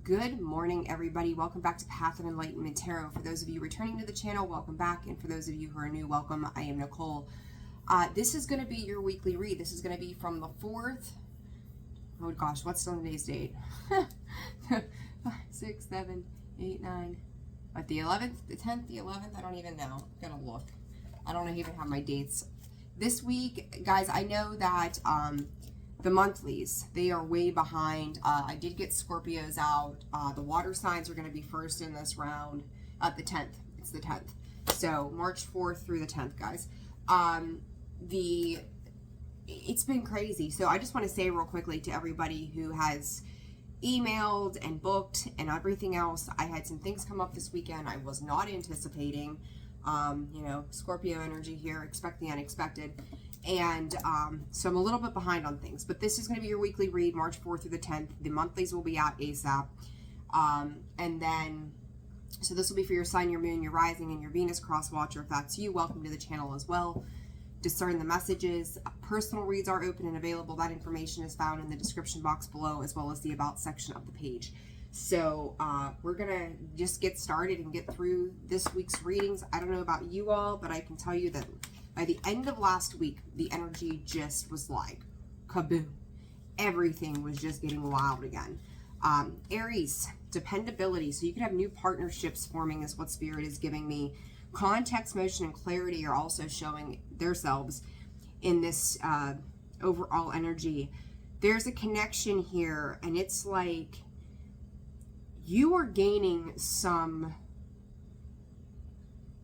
Good morning, everybody. Welcome back to Path of Enlightenment Tarot. For those of you returning to the channel, welcome back. And for those of you who are new, welcome. I am Nicole. This is going to be your weekly read. This is going to be from the 4th. Oh gosh, what's on today's date? 5, 6, 7, 8, 9. What, the 11th, the 10th, the 11th? I don't even know. I'm going to look. I don't even have my dates. This week, guys, I know that the monthlies, they are way behind. I did get Scorpios out. The water signs are going to be first in this round. The 10th. It's the 10th. So March 4th through the 10th, guys. It's been crazy. So I just want to say real quickly to everybody who has emailed and booked and everything else. I had some things come up this weekend I was not anticipating. You know, Scorpio energy here, expect the unexpected. And so I'm a little bit behind on things, but this is going to be your weekly read, March 4th through the 10th. The monthlies will be out ASAP. And then, so this will be for your sign, your moon, your rising, and your Venus cross watcher. If that's you, welcome to the channel as well. Discern the messages. Personal reads are open and available. That information is found in the description box below, as well as the about section of the page. So we're going to just get started and get through this week's readings. I don't know about you all, but I can tell you that by the end of last week, the energy just was like kaboom. Everything was just getting wild again. Aries, dependability. So you can have new partnerships forming is what Spirit is giving me. Context, motion, and clarity are also showing themselves in this overall energy. There's a connection here, and it's like you are gaining some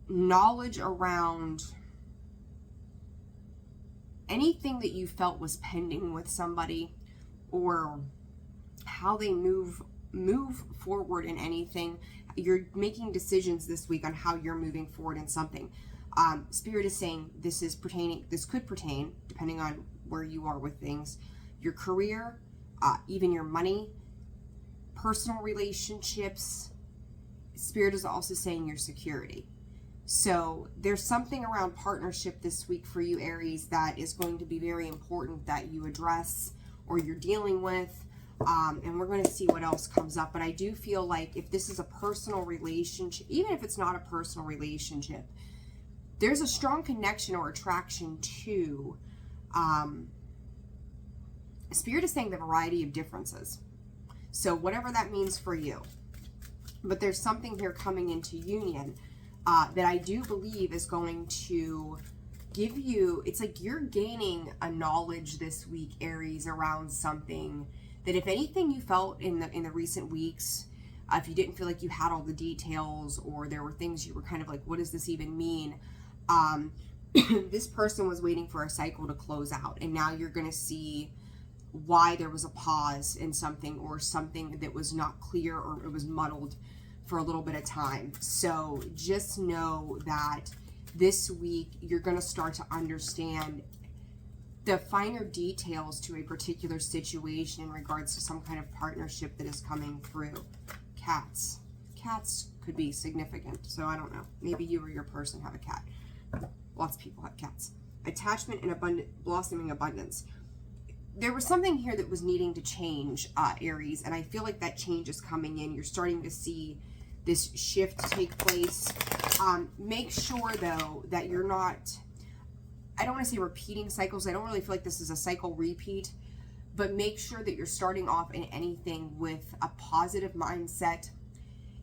knowledge around anything that you felt was pending with somebody, or how they move forward in anything. You're making decisions this week on how you're moving forward in something. Spirit is saying this could pertain, depending on where you are with things, your career, even your money, personal relationships. Spirit is also saying your security. So there's something around partnership this week for you, Aries, that is going to be very important that you address or you're dealing with. And we're going to see what else comes up. But I do feel like if this is a personal relationship, even if it's not a personal relationship, there's a strong connection or attraction to, Spirit is saying the variety of differences. So whatever that means for you. But there's something here coming into union that I do believe is going to give you, it's like you're gaining a knowledge this week, Aries, around something that if anything you felt in the recent weeks, if you didn't feel like you had all the details, or there were things you were kind of like, what does this even mean? This person was waiting for a cycle to close out, and now you're going to see why there was a pause in something, or something that was not clear, or it was muddled for a little bit of time. So just know that this week you're going to start to understand the finer details to a particular situation in regards to some kind of partnership that is coming through. Cats could be significant, so I don't know, maybe you or your person have a cat. Lots of people have cats. Attachment and blossoming abundance. There was something here that was needing to change, Aries, and I feel like that change is coming in. You're starting to see this shift take place. Make sure, though, that you're not, I don't want to say repeating cycles. I don't really feel like this is a cycle repeat, but make sure that you're starting off in anything with a positive mindset,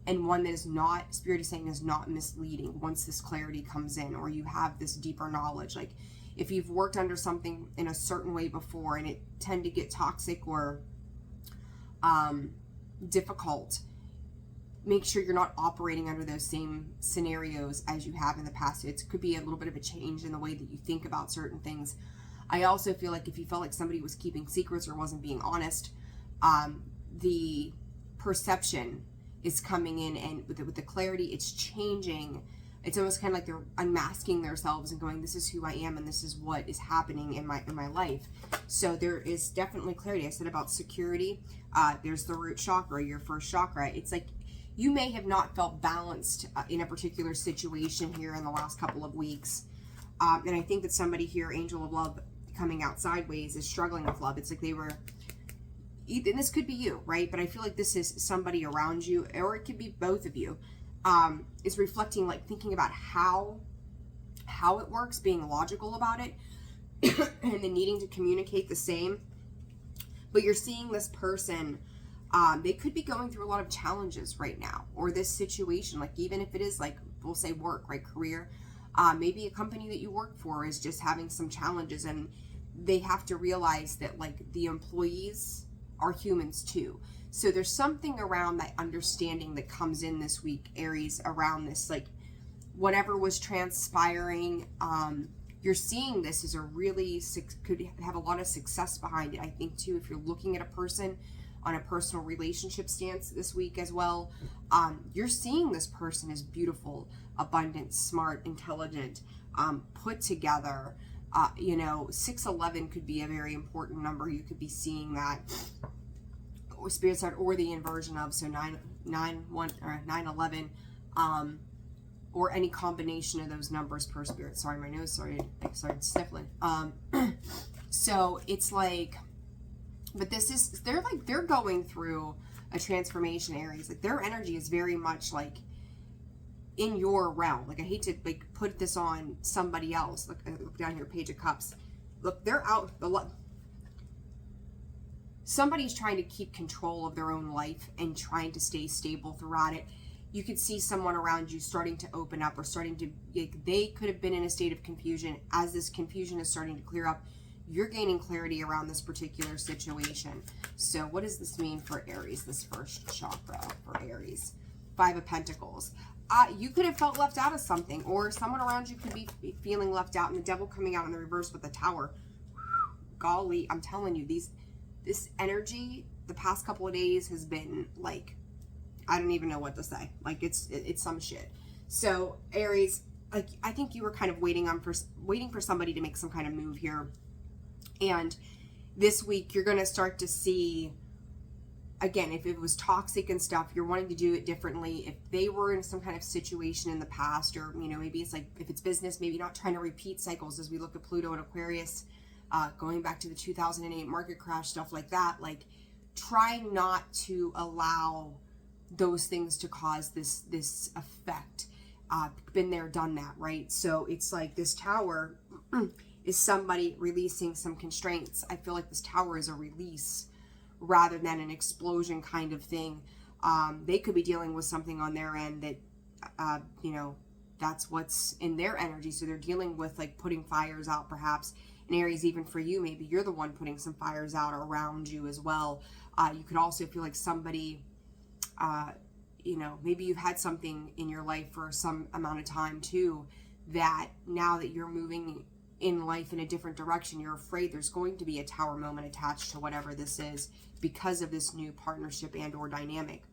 and one that is not, Spirit is saying, is not misleading once this clarity comes in, or you have this deeper knowledge. Like if you've worked under something in a certain way before and it tend to get toxic or difficult, make sure you're not operating under those same scenarios as you have in the past. It could be a little bit of a change in the way that you think about certain things. I also feel like if you felt like somebody was keeping secrets or wasn't being honest, the perception is coming in, and with the clarity, it's changing. It's almost kind of like they're unmasking themselves and going, this is who I am, and this is what is happening in my life. So there is definitely clarity. I said about security. There's the root chakra, your first chakra. It's like you may have not felt balanced in a particular situation here in the last couple of weeks. And I think that somebody here, Angel of Love, coming out sideways, is struggling with love. It's like they were, and this could be you, right? But I feel like this is somebody around you, or it could be both of you, is reflecting, like thinking about how it works, being logical about it, and then needing to communicate the same. But you're seeing this person, they could be going through a lot of challenges right now, or this situation, like even if it is like, we'll say work, right, career, maybe a company that you work for is just having some challenges, and they have to realize that like the employees are humans too. So there's something around that understanding that comes in this week, Aries, around this, like whatever was transpiring, you're seeing this as a really, could have a lot of success behind it. I think too, if you're looking at a person on a personal relationship stance this week as well, you're seeing this person as beautiful, abundant, smart, intelligent, put together. 611 could be a very important number. You could be seeing that, or spirit side, or the inversion of, so 911, or any combination of those numbers per spirit. Sorry, my nose started sniffling. So it's like, but this is, they're going through a transformation, Aries. Like their energy is very much like in your realm. Like I hate to like put this on somebody else. Look down here, Page of Cups. Look, they're out a lot. Somebody's trying to keep control of their own life and trying to stay stable throughout it. You could see someone around you starting to open up, or starting to, like, they could have been in a state of confusion. As this confusion is starting to clear up, you're gaining clarity around this particular situation. So what does this mean for Aries, this first chakra for Aries? 5 of Pentacles. You could have felt left out of something, or someone around you could be feeling left out, and the Devil coming out in the reverse with the Tower. Golly, I'm telling you, this energy the past couple of days has been like, I don't even know what to say. Like it's some shit. So Aries, like I think you were kind of waiting for somebody to make some kind of move here. And this week you're going to start to see, again, if it was toxic and stuff, you're wanting to do it differently. If they were in some kind of situation in the past, or, maybe it's like, if it's business, maybe not trying to repeat cycles as we look at Pluto and Aquarius, going back to the 2008 market crash, stuff like that. Like, try not to allow those things to cause this effect. Been there, done that, right? So it's like this Tower is somebody releasing some constraints. I feel like this Tower is a release rather than an explosion kind of thing. They could be dealing with something on their end that, that's what's in their energy. So they're dealing with like putting fires out perhaps. And Aries, even for you, maybe you're the one putting some fires out around you as well. You could also feel like somebody, maybe you've had something in your life for some amount of time too, that now that you're moving in life in a different direction, you're afraid there's going to be a Tower moment attached to whatever this is because of this new partnership and or dynamic.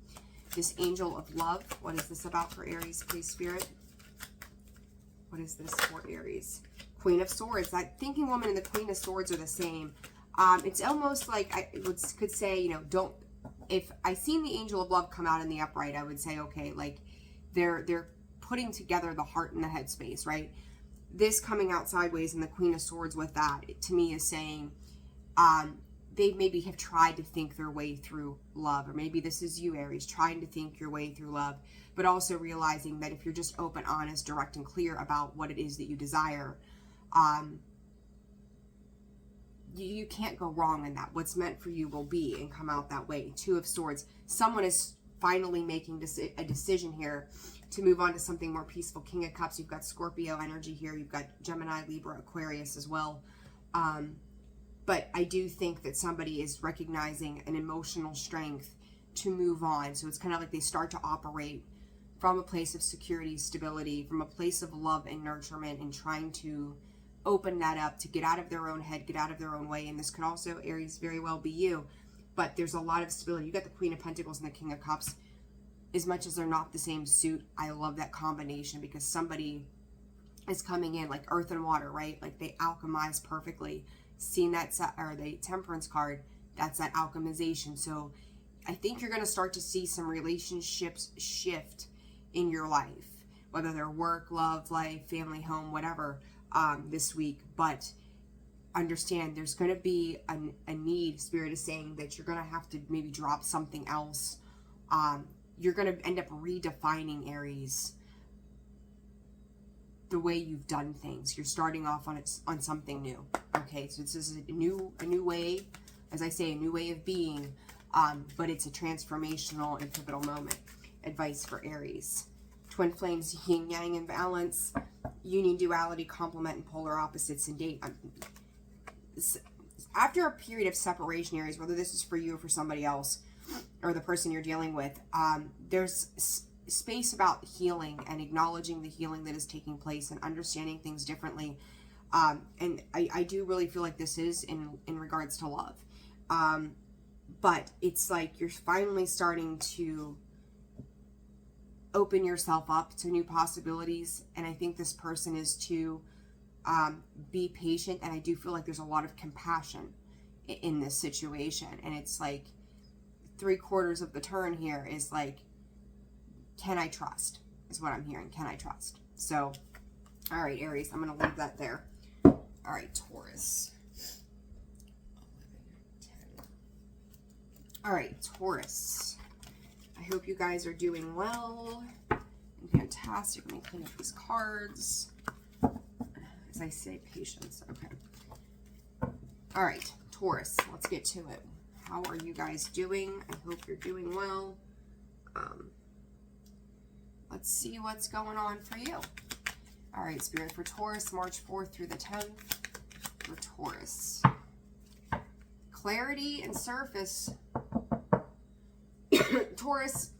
This Angel of Love, what is this about for Aries, please, Spirit? What is this for Aries? Queen of Swords. That thinking woman and the Queen of Swords are the same. It's almost like I could say, don't, if I seen the Angel of Love come out in the upright, I would say, okay, like they're putting together the heart and the head space, right? This coming out sideways and the Queen of Swords with that, to me, is saying they maybe have tried to think their way through love, or maybe this is you, Aries, trying to think your way through love, but also realizing that if you're just open, honest, direct, and clear about what it is that you desire, you can't go wrong in that. What's meant for you will be and come out that way. 2 of Swords. Someone is finally making a decision here to move on to something more peaceful. King of Cups. You've got Scorpio energy here. You've got Gemini, Libra, Aquarius as well. But I do think that somebody is recognizing an emotional strength to move on. So it's kind of like they start to operate from a place of security, stability, from a place of love and nurturement, and trying to open that up to get out of their own head, get out of their own way. And this could also, Aries, very well be you. But there's a lot of stability. You got the Queen of Pentacles and the King of Cups. As much as they're not the same suit, I love that combination because somebody is coming in like earth and water, right? Like they alchemize perfectly. Seeing that, or the Temperance card, that's that alchemization. So I think you're going to start to see some relationships shift in your life, whether they're work, love, life, family, home, whatever, this week. But understand there's going to be a need. Spirit is saying that you're going to have to maybe drop something else. You're going to end up redefining, Aries, the way you've done things. You're starting off on something new. Okay, so this is a new way, as I say, a new way of being, but it's a transformational and pivotal moment. Advice for Aries: twin flames, yin yang in balance, union, duality, complement, and polar opposites in date. After a period of separation, Aries, whether this is for you or for somebody else, or the person you're dealing with, there's space about healing and acknowledging the healing that is taking place and understanding things differently. And I do really feel like this is in regards to love. But it's like you're finally starting to open yourself up to new possibilities. And I think this person is to be patient. And I do feel like there's a lot of compassion in this situation. And it's like 3/4 of the turn here is like, can I trust? Is what I'm hearing. Can I trust? So, all right, Aries, I'm going to leave that there. All right, Taurus. 11, 10. All right, Taurus. I hope you guys are doing well and fantastic. Let me clean up these cards. As I say, patience. Okay. All right, Taurus, let's get to it. How are you guys doing? I hope you're doing well. Let's see what's going on for you. All right, Spirit, for Taurus, March 4th through the 10th. For Taurus. Clarity and surface. Taurus,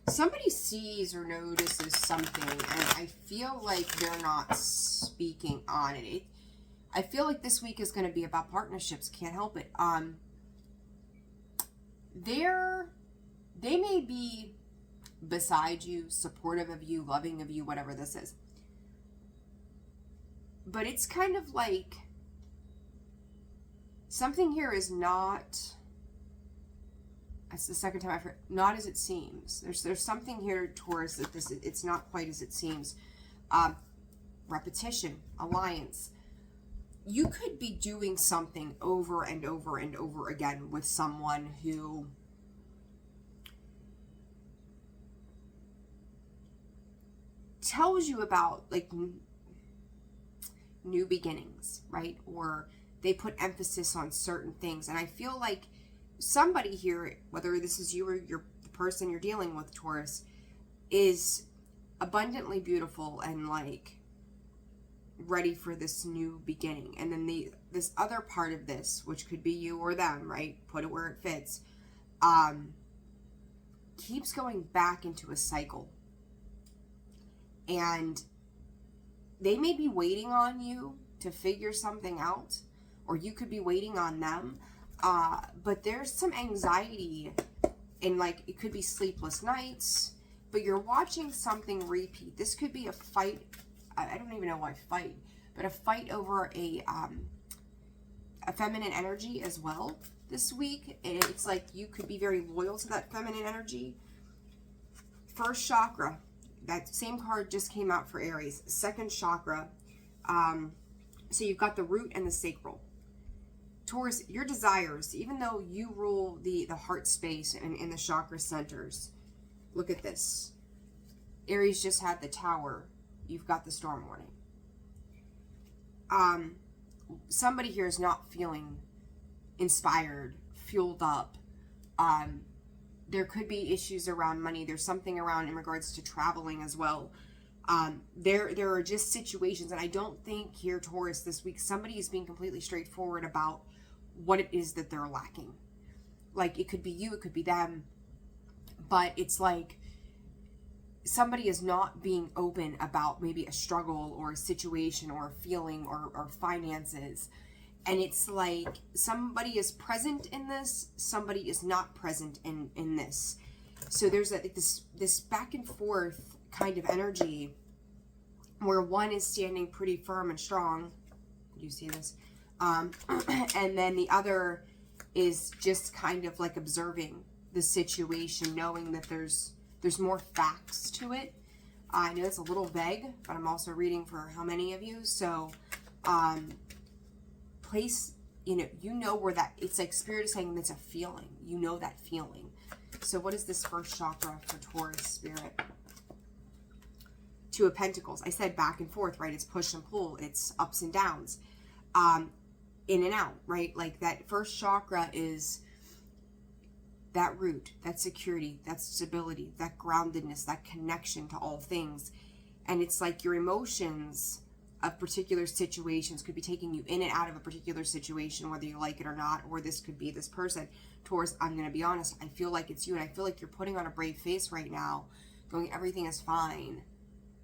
somebody sees or notices something, and I feel like they're not speaking on it. I feel like this week is going to be about partnerships. Can't help it. They may be beside you, supportive of you, loving of you, whatever this is. But it's kind of like something here is not, that's the second time I've heard, not as it seems. There's something here, Taurus, that it's not quite as it seems. Repetition, alliance. You could be doing something over and over and over again with someone who tells you about like new beginnings, right? Or they put emphasis on certain things. And I feel like somebody here, whether this is you or the person you're dealing with, Taurus, is abundantly beautiful and like ready for this new beginning. And then this other part of this, which could be you or them, right? Put it where it fits, keeps going back into a cycle. And they may be waiting on you to figure something out, or you could be waiting on them. But there's some anxiety, and like it could be sleepless nights, but you're watching something repeat. This could be a fight. I don't even know why fight, but a fight over a feminine energy as well this week. And it's like you could be very loyal to that feminine energy. First chakra, that same card just came out for Aries. Second chakra, so you've got the root and the sacral. Taurus, your desires, even though you rule the heart space and in the chakra centers, look at this. Aries just had the Tower. You've got the storm warning. Somebody here is not feeling inspired, fueled up. There could be issues around money. There's something around in regards to traveling as well. There are just situations, and I don't think here, Taurus, this week, somebody is being completely straightforward about what it is that they're lacking. Like, it could be you, it could be them, but it's like somebody is not being open about maybe a struggle or a situation or a feeling or finances. And it's like somebody is present in this, somebody is not present in this. So there's this back and forth kind of energy where one is standing pretty firm and strong. Do you see this? And then the other is just kind of like observing the situation, knowing that there's more facts to it. I know it's a little vague, but I'm also reading for how many of you. So, place, you know where that, it's like Spirit is saying it's a feeling. You know that feeling. So what is this first chakra for Taurus, Spirit? Two of Pentacles. I said back and forth, right? It's push and pull. It's ups and downs. In and out, right? Like that first chakra is that root, that security, that stability, that groundedness, that connection to all things. And it's like your emotions of particular situations could be taking you in and out of a particular situation, whether you like it or not, or this could be this person. Taurus, I'm going to be honest, I feel like it's you, and I feel like you're putting on a brave face right now, going, everything is fine.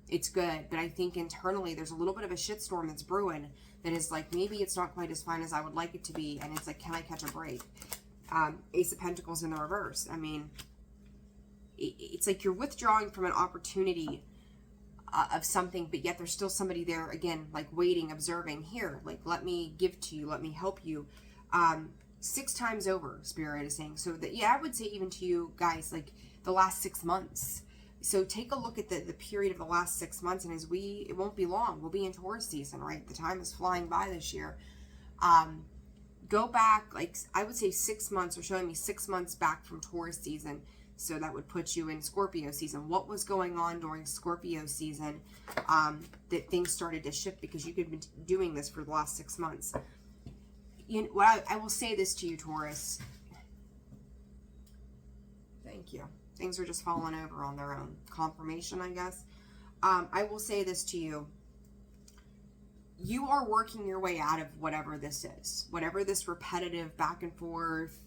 It's good. But I think internally there's a little bit of a shitstorm that's brewing that is like, maybe it's not quite as fine as I would like it to be. And it's like, can I catch a break? Ace of Pentacles in the reverse. I mean, it's like you're withdrawing from an opportunity of something, but yet there's still somebody there, again, like waiting, observing. Here, like, let me give to you, let me help you. 6 times over, Spirit is saying. So that, yeah, I would say even to you guys, like the last 6 months. So take a look at the period of the last 6 months, and it won't be long. We'll be in Taurus season, right? The time is flying by this year. Go back, like I would say 6 months, or showing me 6 months back from Taurus season. So that would put you in Scorpio season. What was going on during Scorpio season that things started to shift, because you could be doing this for the last 6 months. You know, what I will say this to you, Taurus. Thank you. Things are just falling over on their own. Confirmation, I guess. I will say this to you. You are working your way out of whatever this is. Whatever this repetitive back and forth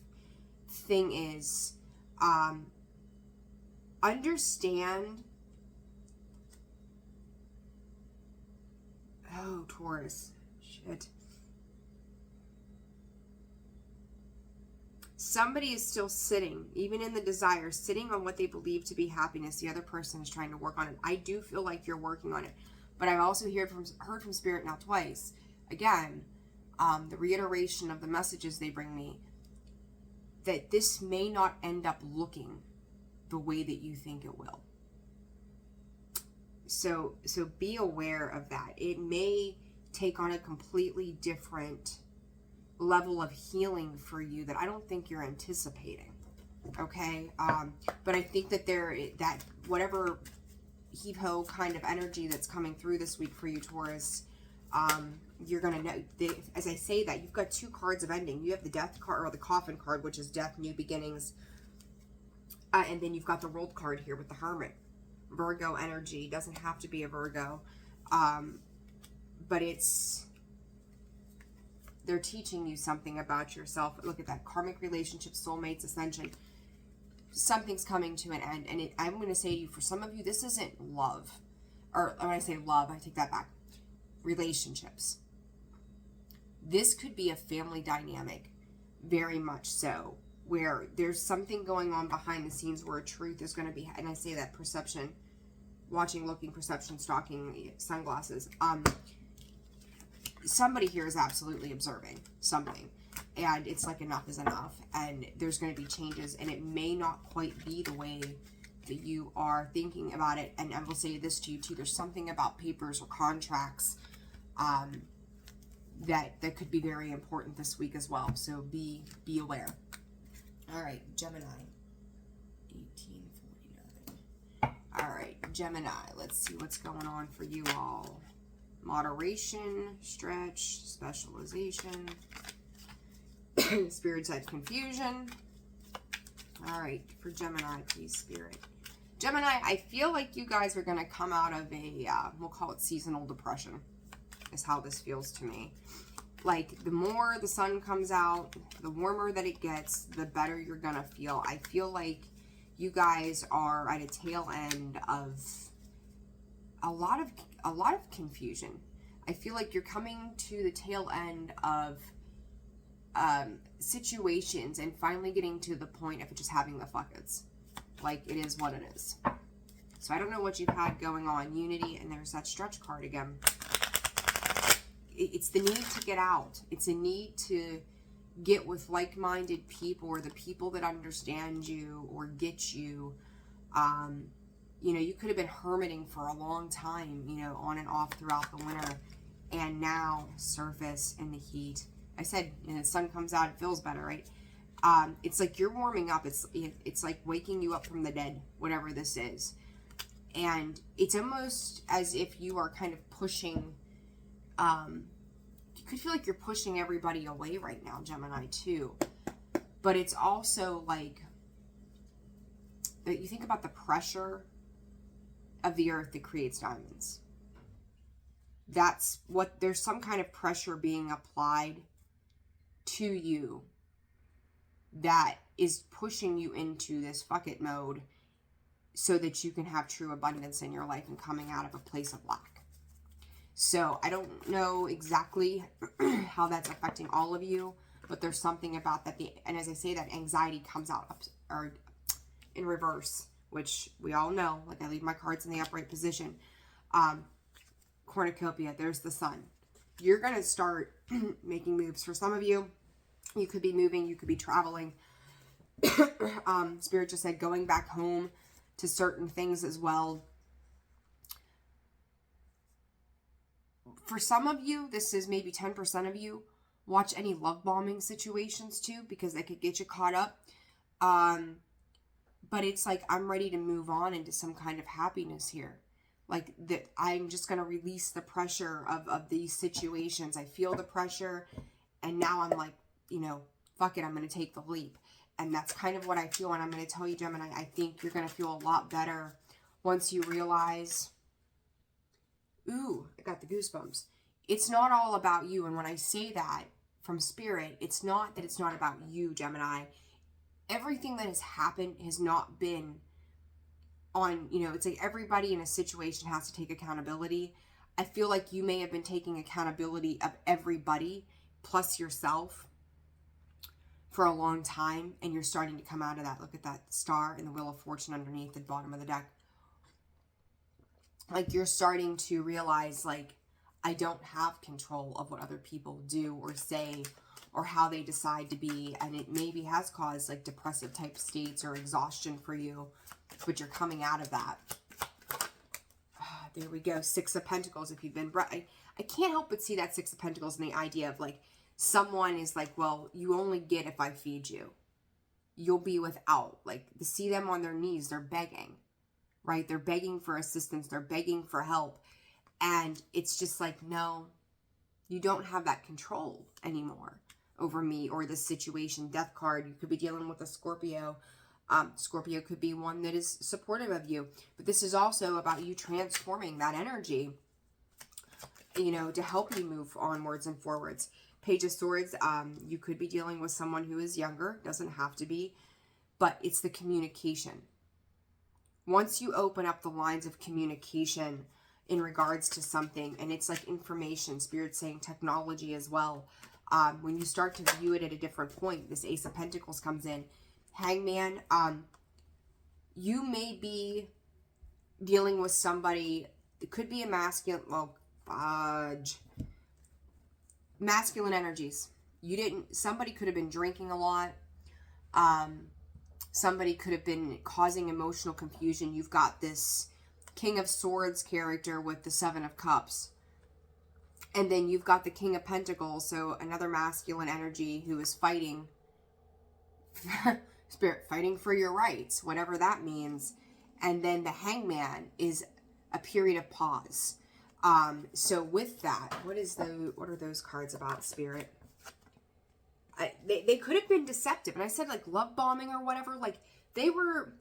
thing is. Understand. Oh, Taurus. Shit. Somebody is still sitting, even in the desire, sitting on what they believe to be happiness. The other person is trying to work on it. I do feel like you're working on it. But I've also heard from Spirit now twice. Again, the reiteration of the messages they bring me, that this may not end up looking the way that you think it will. So be aware of that. It may take on a completely different level of healing for you that I don't think you're anticipating. Okay? But I think that that whatever heave-ho kind of energy that's coming through this week for you, Taurus, you're going to know, as I say that, you've got 2 cards of ending. You have the Death card, or the Coffin card, which is death, new beginnings. And then you've got the World card here with the Hermit. Virgo energy. Doesn't have to be a Virgo. But they're teaching you something about yourself. Look at that. Karmic relationship, soulmates, ascension. Something's coming to an end. And I'm going to say to you, for some of you, this isn't love. Or when I say love, I take that back. Relationships. This could be a family dynamic. Very much so. Where there's something going on behind the scenes where a truth is going to be, and I say that, perception, watching, looking, perception, stalking, sunglasses. Somebody here is absolutely observing something, and it's like enough is enough, and there's going to be changes, and it may not quite be the way that you are thinking about it. And I will say this to you too, there's something about papers or contracts that could be very important this week as well, so be aware. All right, Gemini, 1849. All right, Gemini, let's see what's going on for you all. Moderation, stretch, specialization, Spirit side confusion. All right, for Gemini, please, Spirit. Gemini, I feel like you guys are going to come out of a, we'll call it seasonal depression, is how this feels to me. Like, the more the sun comes out, the warmer that it gets, the better you're going to feel. I feel like you guys are at a tail end of a lot of confusion. I feel like you're coming to the tail end of situations and finally getting to the point of just having the fuckets. Like, it is what it is. So I don't know what you've had going on. Unity, and there's that stretch card again. It's the need to get out. It's a need to get with like-minded people, or the people that understand you or get you. you know, you could have been hermiting for a long time, you know, on and off throughout the winter, and now surface in the heat. I said, you know, the sun comes out, it feels better, right? It's like you're warming up. It's like waking you up from the dead, whatever this is. And it's almost as if you are kind of pushing, you could feel like you're pushing everybody away right now, Gemini, too. But it's also like, you think about the pressure of the earth that creates diamonds. That's what, there's some kind of pressure being applied to you that is pushing you into this fuck it mode so that you can have true abundance in your life and coming out of a place of lack. So I don't know exactly how that's affecting all of you, but there's something about that. And as I say, that anxiety comes out up, or in reverse, which we all know, like I leave my cards in the upright position. Cornucopia, there's the sun. You're going to start making moves. For some of you, you could be moving, you could be traveling. Spirit just said going back home to certain things as well. For some of you, this is maybe 10% of you, watch any love bombing situations too, because they could get you caught up. But it's like, I'm ready to move on into some kind of happiness here. Like that, I'm just going to release the pressure of these situations. I feel the pressure, and now I'm like, you know, fuck it, I'm going to take the leap. And that's kind of what I feel. And I'm going to tell you, Gemini, I think you're going to feel a lot better once you realize, ooh, I got the goosebumps. It's not all about you. And when I say that from Spirit, it's not that it's not about you, Gemini. Everything that has happened has not been on, you know, it's like everybody in a situation has to take accountability. I feel like you may have been taking accountability of everybody plus yourself for a long time, and you're starting to come out of that. Look at that star and the Wheel of Fortune underneath the bottom of the deck. Like you're starting to realize, like, I don't have control of what other people do or say or how they decide to be, and it maybe has caused like depressive type states or exhaustion for you, but you're coming out of that. There we go. Six of Pentacles. If you've been, I can't help but see that Six of Pentacles and the idea of like, someone is like, well, you only get if I feed you. You'll be without. Like, to see them on their knees, they're begging, right? They're begging for assistance. They're begging for help. And it's just like, no, you don't have that control anymore over me or this situation. Death card. You could be dealing with a Scorpio. Scorpio could be one that is supportive of you. But this is also about you transforming that energy, you know, to help you move onwards and forwards. Page of Swords, you could be dealing with someone who is younger. Doesn't have to be. But it's the communication. Once you open up the lines of communication in regards to something, and it's like information, Spirit saying technology as well. When you start to view it at a different point, this Ace of Pentacles comes in. Hangman, you may be dealing with somebody, it could be a masculine, well, masculine energies. Somebody could have been drinking a lot. Somebody could have been causing emotional confusion. You've got this King of Swords character with the Seven of Cups. And then you've got the King of Pentacles, so another masculine energy who is fighting. Spirit, fighting for your rights, whatever that means. And then the Hangman is a period of pause. So with that, what are those cards about, Spirit? They could have been deceptive, and I said like love bombing or whatever. Like they were,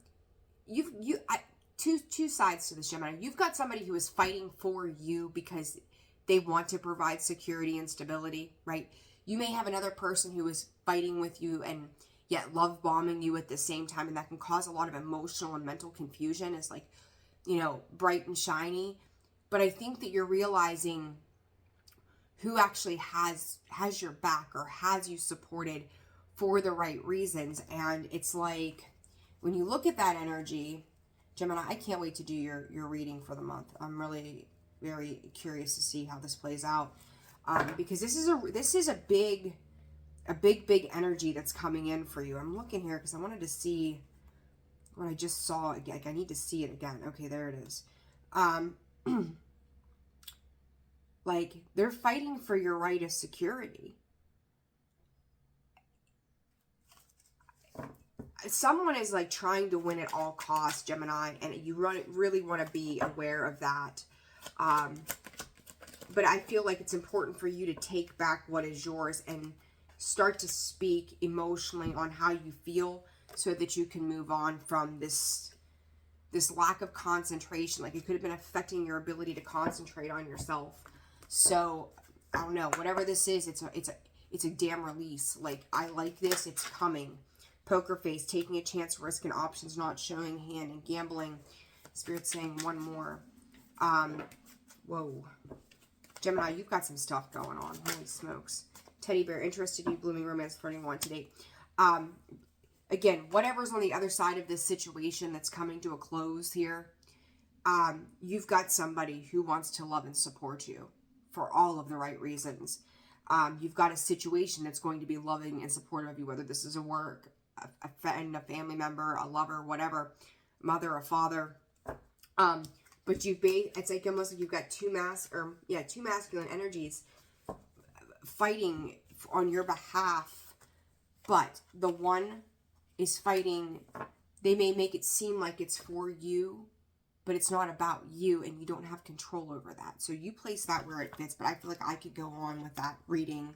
two sides to this, Gemini. You've got somebody who is fighting for you because they want to provide security and stability, right? You may have another person who is fighting with you and yet love bombing you at the same time, and that can cause a lot of emotional and mental confusion. It's like, you know, bright and shiny. But I think that you're realizing who actually has your back or has you supported for the right reasons. And it's like, when you look at that energy, Gemini, I can't wait to do your reading for the month. I'm really very curious to see how this plays out. Because this is a big energy that's coming in for you. I'm looking here because I wanted to see When I just saw it, like, I need to see it again. Okay, there it is. Like, they're fighting for your right of security. Someone is like trying to win at all costs, Gemini, and you really want to be aware of that. But I feel like it's important for you to take back what is yours and start to speak emotionally on how you feel so that you can move on from this lack of concentration. Like, it could have been affecting your ability to concentrate on yourself. So, I don't know, whatever this is, it's a damn release. Like, I like this, it's coming. Poker face, taking a chance, risk and options, not showing hand, and gambling. Spirit saying one more. Whoa. Gemini, you've got some stuff going on. Holy smokes. Teddy bear, interested in you, blooming romance, flirting, want to date. Again, whatever's on the other side of this situation that's coming to a close here, you've got somebody who wants to love and support you for all of the right reasons. You've got a situation that's going to be loving and supportive of you, whether this is a work, a friend, a family member, a lover, whatever, mother, a father. But it's like almost like you've got two masculine energies fighting on your behalf, but the one is fighting. They may make it seem like it's for you, but it's not about you, and you don't have control over that. So you place that where it fits, but I feel like I could go on with that reading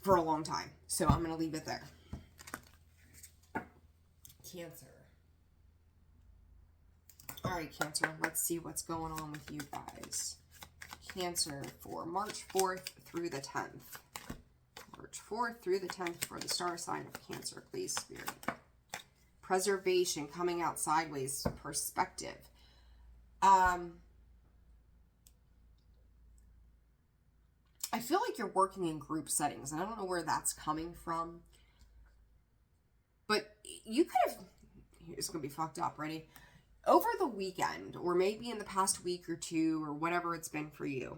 for a long time. So I'm going to leave it there. Cancer. All right, Cancer, let's see what's going on with you guys. Cancer for March 4th through the 10th. March 4th through the 10th for the star sign of Cancer, please, Spirit. Preservation, coming out sideways, perspective. I feel like you're working in group settings, and I don't know where that's coming from. But you could have, it's going to be fucked up, ready? Over the weekend, or maybe in the past week or two, or whatever it's been for you,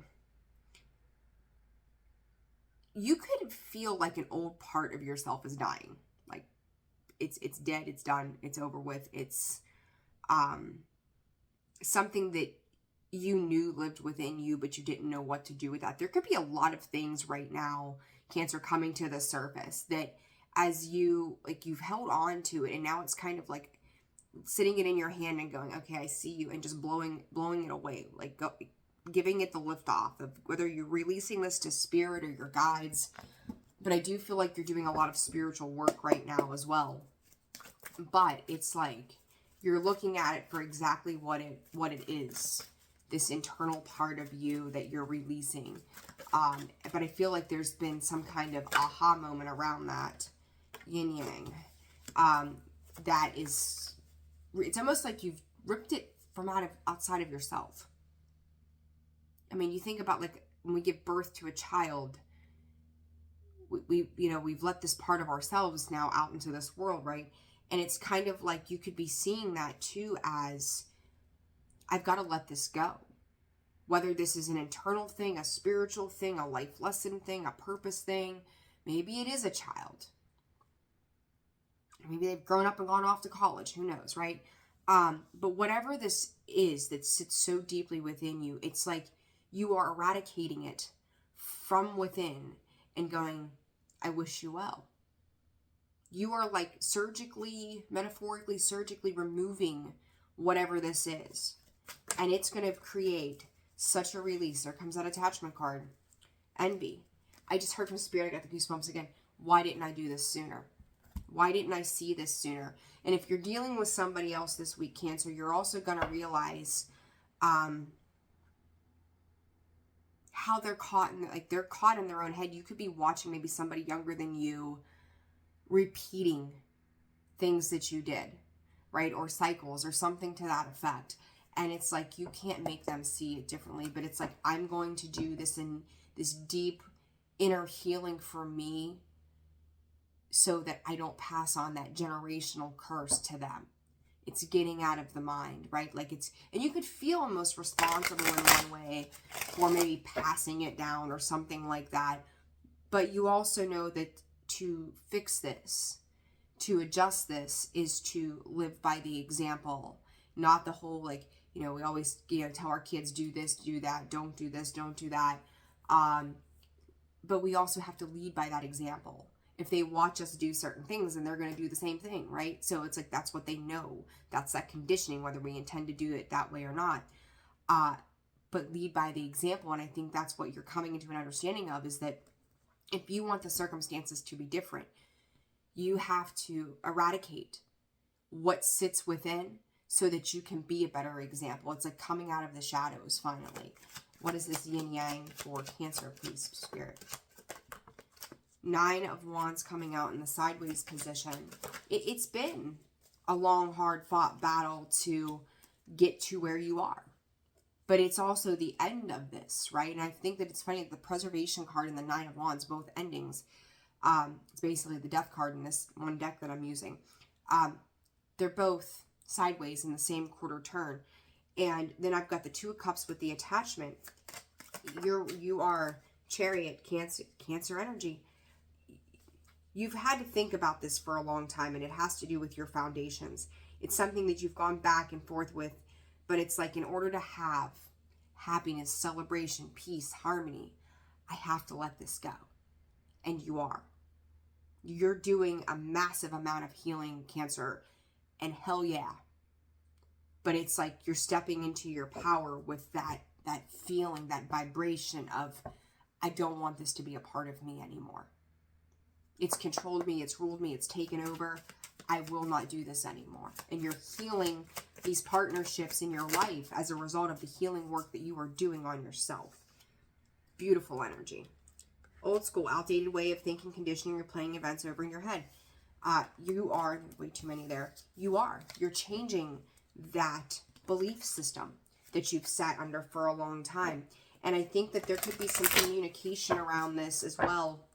you could feel like an old part of yourself is dying. Like, it's dead, it's done, it's over with. It's something that you knew lived within you, but you didn't know what to do with that. There could be a lot of things right now, Cancer, coming to the surface that as you've held on to it, and now it's kind of like sitting it in your hand and going, okay, I see you, and just blowing it away, like giving it the lift off of whether you're releasing this to spirit or your guides. But I do feel like you're doing a lot of spiritual work right now as well. But it's like you're looking at it for exactly what it is, this internal part of you that you're releasing. But I feel like there's been some kind of aha moment around that yin yang. That is, it's almost like you've ripped it from outside of yourself. I mean, you think about, like, when we give birth to a child, we've let this part of ourselves now out into this world, right? And it's kind of like you could be seeing that too as, I've got to let this go. Whether this is an internal thing, a spiritual thing, a life lesson thing, a purpose thing. Maybe it is a child. Maybe they've grown up and gone off to college. Who knows, right? But whatever this is that sits so deeply within you, it's like you are eradicating it from within and going, I wish you well. You are like metaphorically surgically removing whatever this is. And it's going to create such a release. There comes that attachment card. Envy. I just heard from Spirit, I got the goosebumps again. Why didn't I do this sooner? Why didn't I see this sooner? And if you're dealing with somebody else this week, Cancer, you're also going to realize how they're caught in their own head. You could be watching maybe somebody younger than you repeating things that you did, right? Or cycles or something to that effect. And it's like you can't make them see it differently, but it's like, I'm going to do this in this deep inner healing for me so that I don't pass on that generational curse to them. It's getting out of the mind, right? Like and you could feel almost responsible in one way for maybe passing it down or something like that. But you also know that to fix this, to adjust this is to live by the example, not the whole, like, you know, we always, you know, tell our kids, do this, do that, don't do this, don't do that. But we also have to lead by that example. If they watch us do certain things, then they're going to do the same thing, right? So it's like, that's what they know. That's that conditioning, whether we intend to do it that way or not. But lead by the example. And I think that's what you're coming into an understanding of, is that if you want the circumstances to be different, you have to eradicate what sits within so that you can be a better example. It's like coming out of the shadows, finally. What is this yin yang for Cancer, please, Spirit? 9 of Wands coming out in the sideways position. It's been a long, hard-fought battle to get to where you are. But it's also the end of this, right? And I think that it's funny that the preservation card and the 9 of Wands, both endings, it's basically the death card in this one deck that I'm using. They're both sideways in the same quarter turn. And then I've got the 2 of Cups with the attachment. You are Chariot, Cancer energy. You've had to think about this for a long time, and it has to do with your foundations. It's something that you've gone back and forth with, but it's like, in order to have happiness, celebration, peace, harmony, I have to let this go. And you are. You're doing a massive amount of healing, Cancer, and hell yeah. But it's like you're stepping into your power with that feeling, that vibration of, I don't want this to be a part of me anymore. It's controlled me, it's ruled me, it's taken over. I will not do this anymore. And you're healing these partnerships in your life as a result of the healing work that you are doing on yourself. Beautiful energy. Old school, outdated way of thinking, conditioning, or playing events over in your head. You are, way too many there. You're changing that belief system that you've sat under for a long time. And I think that there could be some communication around this as well.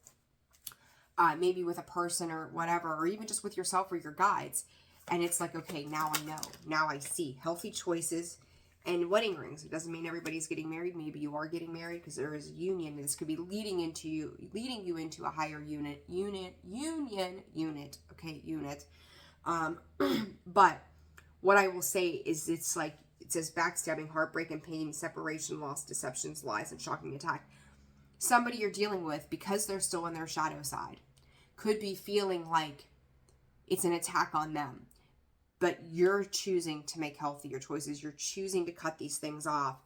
Maybe with a person or whatever, or even just with yourself or your guides. And it's like, okay, now I know. Now I see. Healthy choices and wedding rings. It doesn't mean everybody's getting married. Maybe you are getting married because there is a union. This could be leading you into a higher unit. Okay, unit. But what I will say is, it's like, it says backstabbing, heartbreak, and pain, separation, loss, deceptions, lies, and shocking attack. Somebody you're dealing with, because they're still in their shadow side, could be feeling like it's an attack on them. But you're choosing to make healthier choices. You're choosing to cut these things off.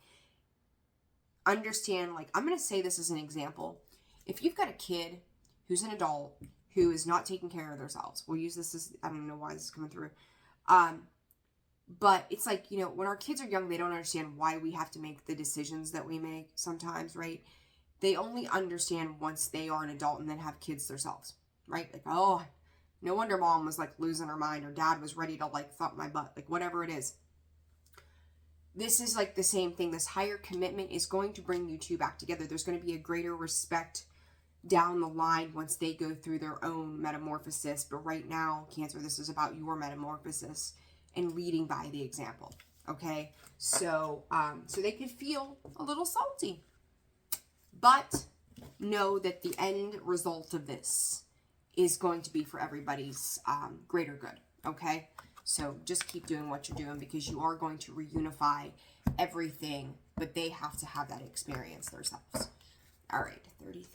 Understand, like, I'm going to say this as an example. If you've got a kid who's an adult who is not taking care of themselves, we'll use this as, I don't know why this is coming through. But it's like, you know, when our kids are young, they don't understand why we have to make the decisions that we make sometimes, right? They only understand once they are an adult and then have kids themselves, right? Like, oh, no wonder mom was like losing her mind, or dad was ready to like thump my butt, like whatever it is. This is like the same thing. This higher commitment is going to bring you two back together. There's going to be a greater respect down the line once they go through their own metamorphosis. But right now, Cancer, this is about your metamorphosis and leading by the example. Okay, so they could feel a little salty. But know that the end result of this is going to be for everybody's greater good, okay? So just keep doing what you're doing, because you are going to reunify everything, but they have to have that experience themselves. All right, 33,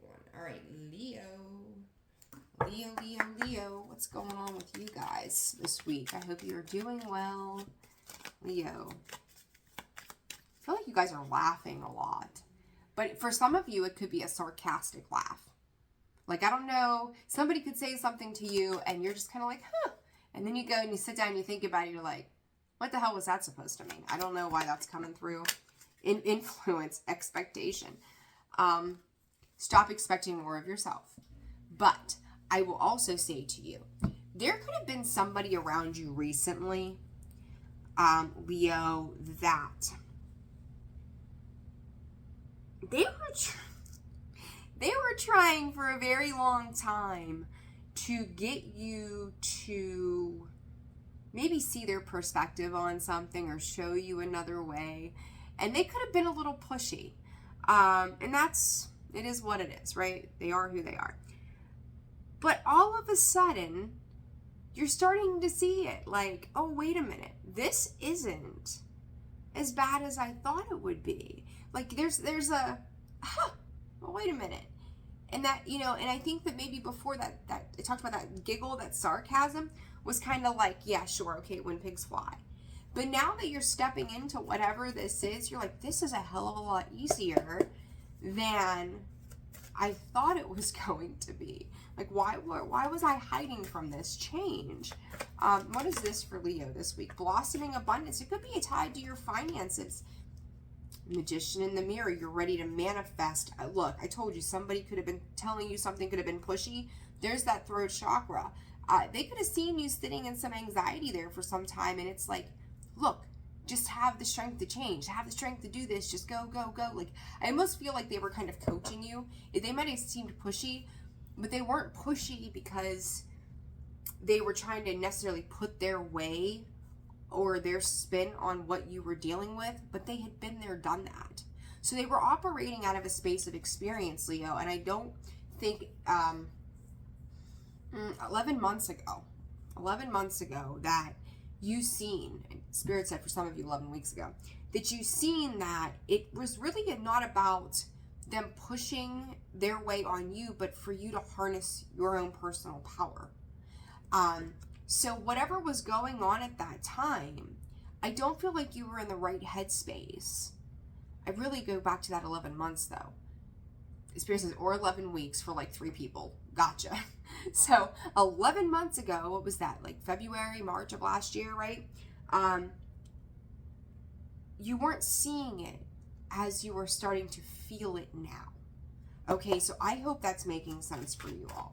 41. All right, Leo. What's going on with you guys this week? I hope you're doing well. Leo. I feel like you guys are laughing a lot. But for some of you, it could be a sarcastic laugh. Like, I don't know, somebody could say something to you and you're just kind of like, huh. And then you go and you sit down and you think about it, you're like, what the hell was that supposed to mean? I don't know why that's coming through. Influence, expectation. Stop expecting more of yourself. But I will also say to you, there could have been somebody around you recently, Leo, that they were trying for a very long time to get you to maybe see their perspective on something or show you another way. And they could have been a little pushy. And it is what it is, right? They are who they are. But all of a sudden, you're starting to see it. Like, oh, wait a minute. This isn't as bad as I thought it would be. Like, there's a, well, wait a minute. And that, you know, and I think that maybe before that I talked about that giggle, that sarcasm was kind of like, yeah, sure, okay, when pigs fly. But now that you're stepping into whatever this is, you're like, this is a hell of a lot easier than I thought it was going to be. Like, why was I hiding from this change? What is this for Leo this week? Blossoming abundance. It could be tied to your finances. Magician in the mirror. You're ready to manifest. Look, I told you, somebody could have been telling you something could have been pushy. There's that throat chakra. They could have seen you sitting in some anxiety there for some time, and it's like, look, just have the strength to change, have the strength to do this, just go, go, go. Like, I almost feel like they were kind of coaching you. They might have seemed pushy, but they weren't pushy because they were trying to necessarily put their way or their spin on what you were dealing with, but they had been there, done that. So they were operating out of a space of experience, Leo, and I don't think 11 months ago that you seen, Spirit said for some of you 11 weeks ago, that you seen that it was really not about them pushing their way on you, but for you to harness your own personal power. So whatever was going on at that time, I don't feel like you were in the right headspace. I really go back to that 11 months though. Spirit says, or 11 weeks for like 3 people. Gotcha. So 11 months ago, what was that? Like February, March of last year, right? You weren't seeing it as you were starting to feel it now. Okay, so I hope that's making sense for you all.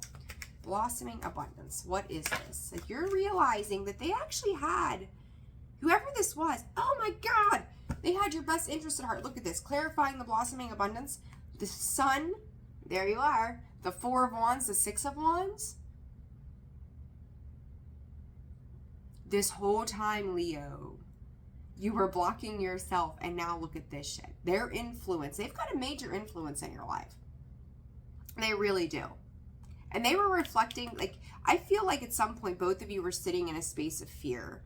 Blossoming abundance. What is this? Like, you're realizing that they actually had, whoever this was, oh my God, they had your best interest at heart. Look at this. Clarifying the blossoming abundance. The sun, there you are. The 4 of Wands, the 6 of Wands. This whole time, Leo, you were blocking yourself, and now look at this shit. Their influence, they've got a major influence in your life. They really do. And they were reflecting, like, I feel like at some point, both of you were sitting in a space of fear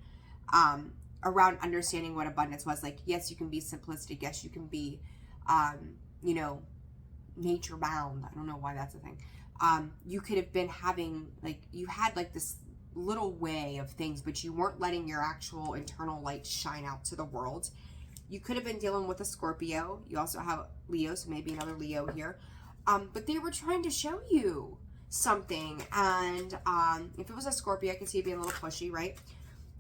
around understanding what abundance was. Like, yes, you can be simplistic. Yes, you can be, you know, nature bound. I don't know why that's a thing. You could have been having, like, you had like this little way of things, but you weren't letting your actual internal light shine out to the world. You could have been dealing with a Scorpio. You also have Leo, so maybe another Leo here. But they were trying to show you something, and if it was a Scorpio, I could see it being a little pushy, right?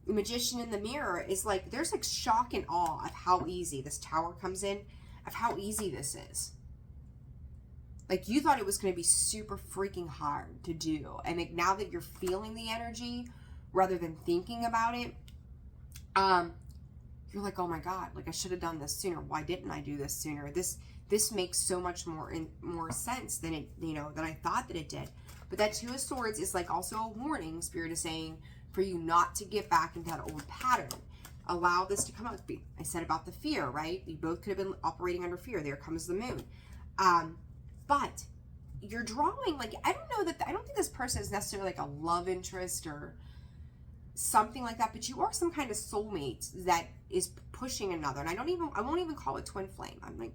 The Magician in the mirror is like, there's like shock and awe of how easy this Tower comes in, of how easy this is. Like, you thought it was going to be super freaking hard to do, and like, now that you're feeling the energy rather than thinking about it, you're like, oh my God, like, I should have done this sooner. Why didn't I do this sooner? This makes so much more sense than it, you know, than I thought that it did. But that 2 of Swords is like also a warning. Spirit is saying for you not to get back into that old pattern. Allow this to come out. I said about the fear, right? You both could have been operating under fear. There comes the moon. But you're drawing, like, I don't think this person is necessarily like a love interest or something like that, but you are some kind of soulmate that is pushing another. And I won't even call it twin flame. I'm like,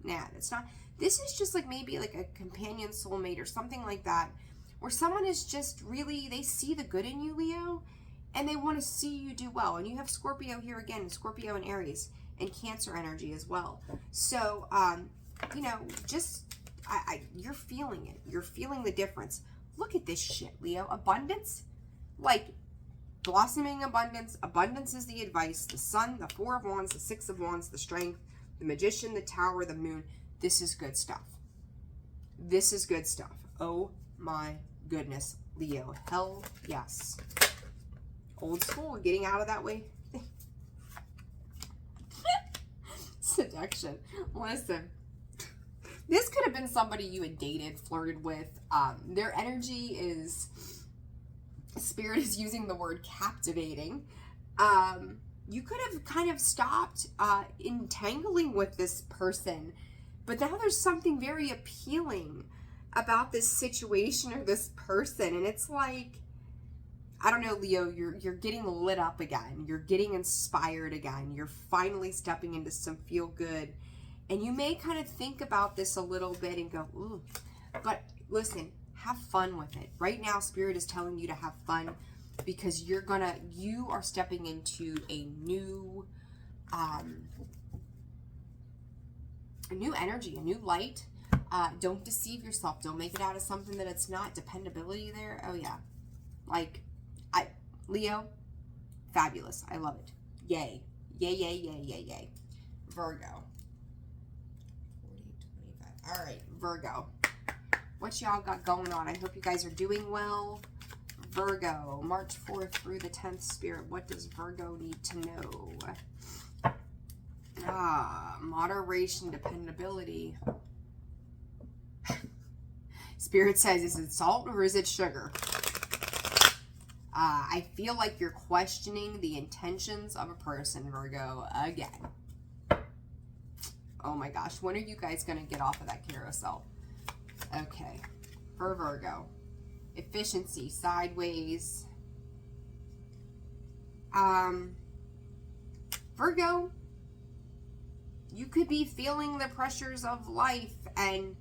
nah, it's not. This is just like maybe like a companion soulmate or something like that, where someone is just really, they see the good in you, Leo, and they want to see you do well. And you have Scorpio here again, Scorpio and Aries, and Cancer energy as well. So, you know, just, you're feeling it. You're feeling the difference. Look at this shit, Leo. Abundance, like, blossoming abundance. Abundance is the advice. The Sun, the 4 of Wands, the 6 of Wands, the Strength, the Magician, the Tower, the Moon. This is good stuff. This is good stuff. Oh my goodness, Leo. Hell yes. Old school, getting out of that way. Seduction. Listen. This could have been somebody you had dated, flirted with. Their energy is, Spirit is using the word captivating. You could have kind of stopped entangling with this person, but now there's something very appealing about this situation or this person, and it's like, I don't know, Leo, you're getting lit up again. You're getting inspired again. You're finally stepping into some feel good. And you may kind of think about this a little bit and go, ooh. But listen, have fun with it. Right now, Spirit is telling you to have fun because you are stepping into a new energy, a new light. Don't deceive yourself. Don't make it out of something that it's not. Dependability there. Oh yeah. Like, Leo, fabulous. I love it. Yay. Yay, yay, yay, yay, yay. Virgo. 40, 25. All right, Virgo. What y'all got going on? I hope you guys are doing well. Virgo, March 4th through the 10th, Spirit. What does Virgo need to know? Moderation, dependability. Spirit says, is it salt or is it sugar? I feel like you're questioning the intentions of a person, Virgo, again. Oh my gosh, when are you guys going to get off of that carousel? Okay, for Virgo. Efficiency, sideways. Virgo, you could be feeling the pressures of life, and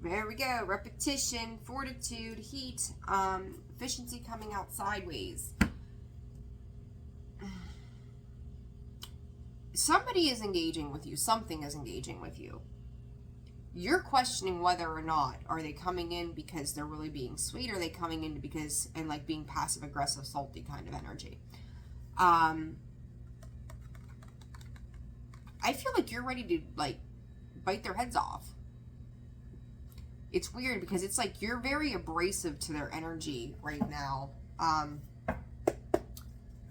there we go. Repetition, fortitude, heat, efficiency coming out sideways. Somebody is engaging with you. Something is engaging with you. You're questioning whether or not are they coming in because they're really being sweet, or are they coming in because and like being passive aggressive, salty kind of energy. I feel like you're ready to like bite their heads off. It's weird because it's like you're very abrasive to their energy right now. I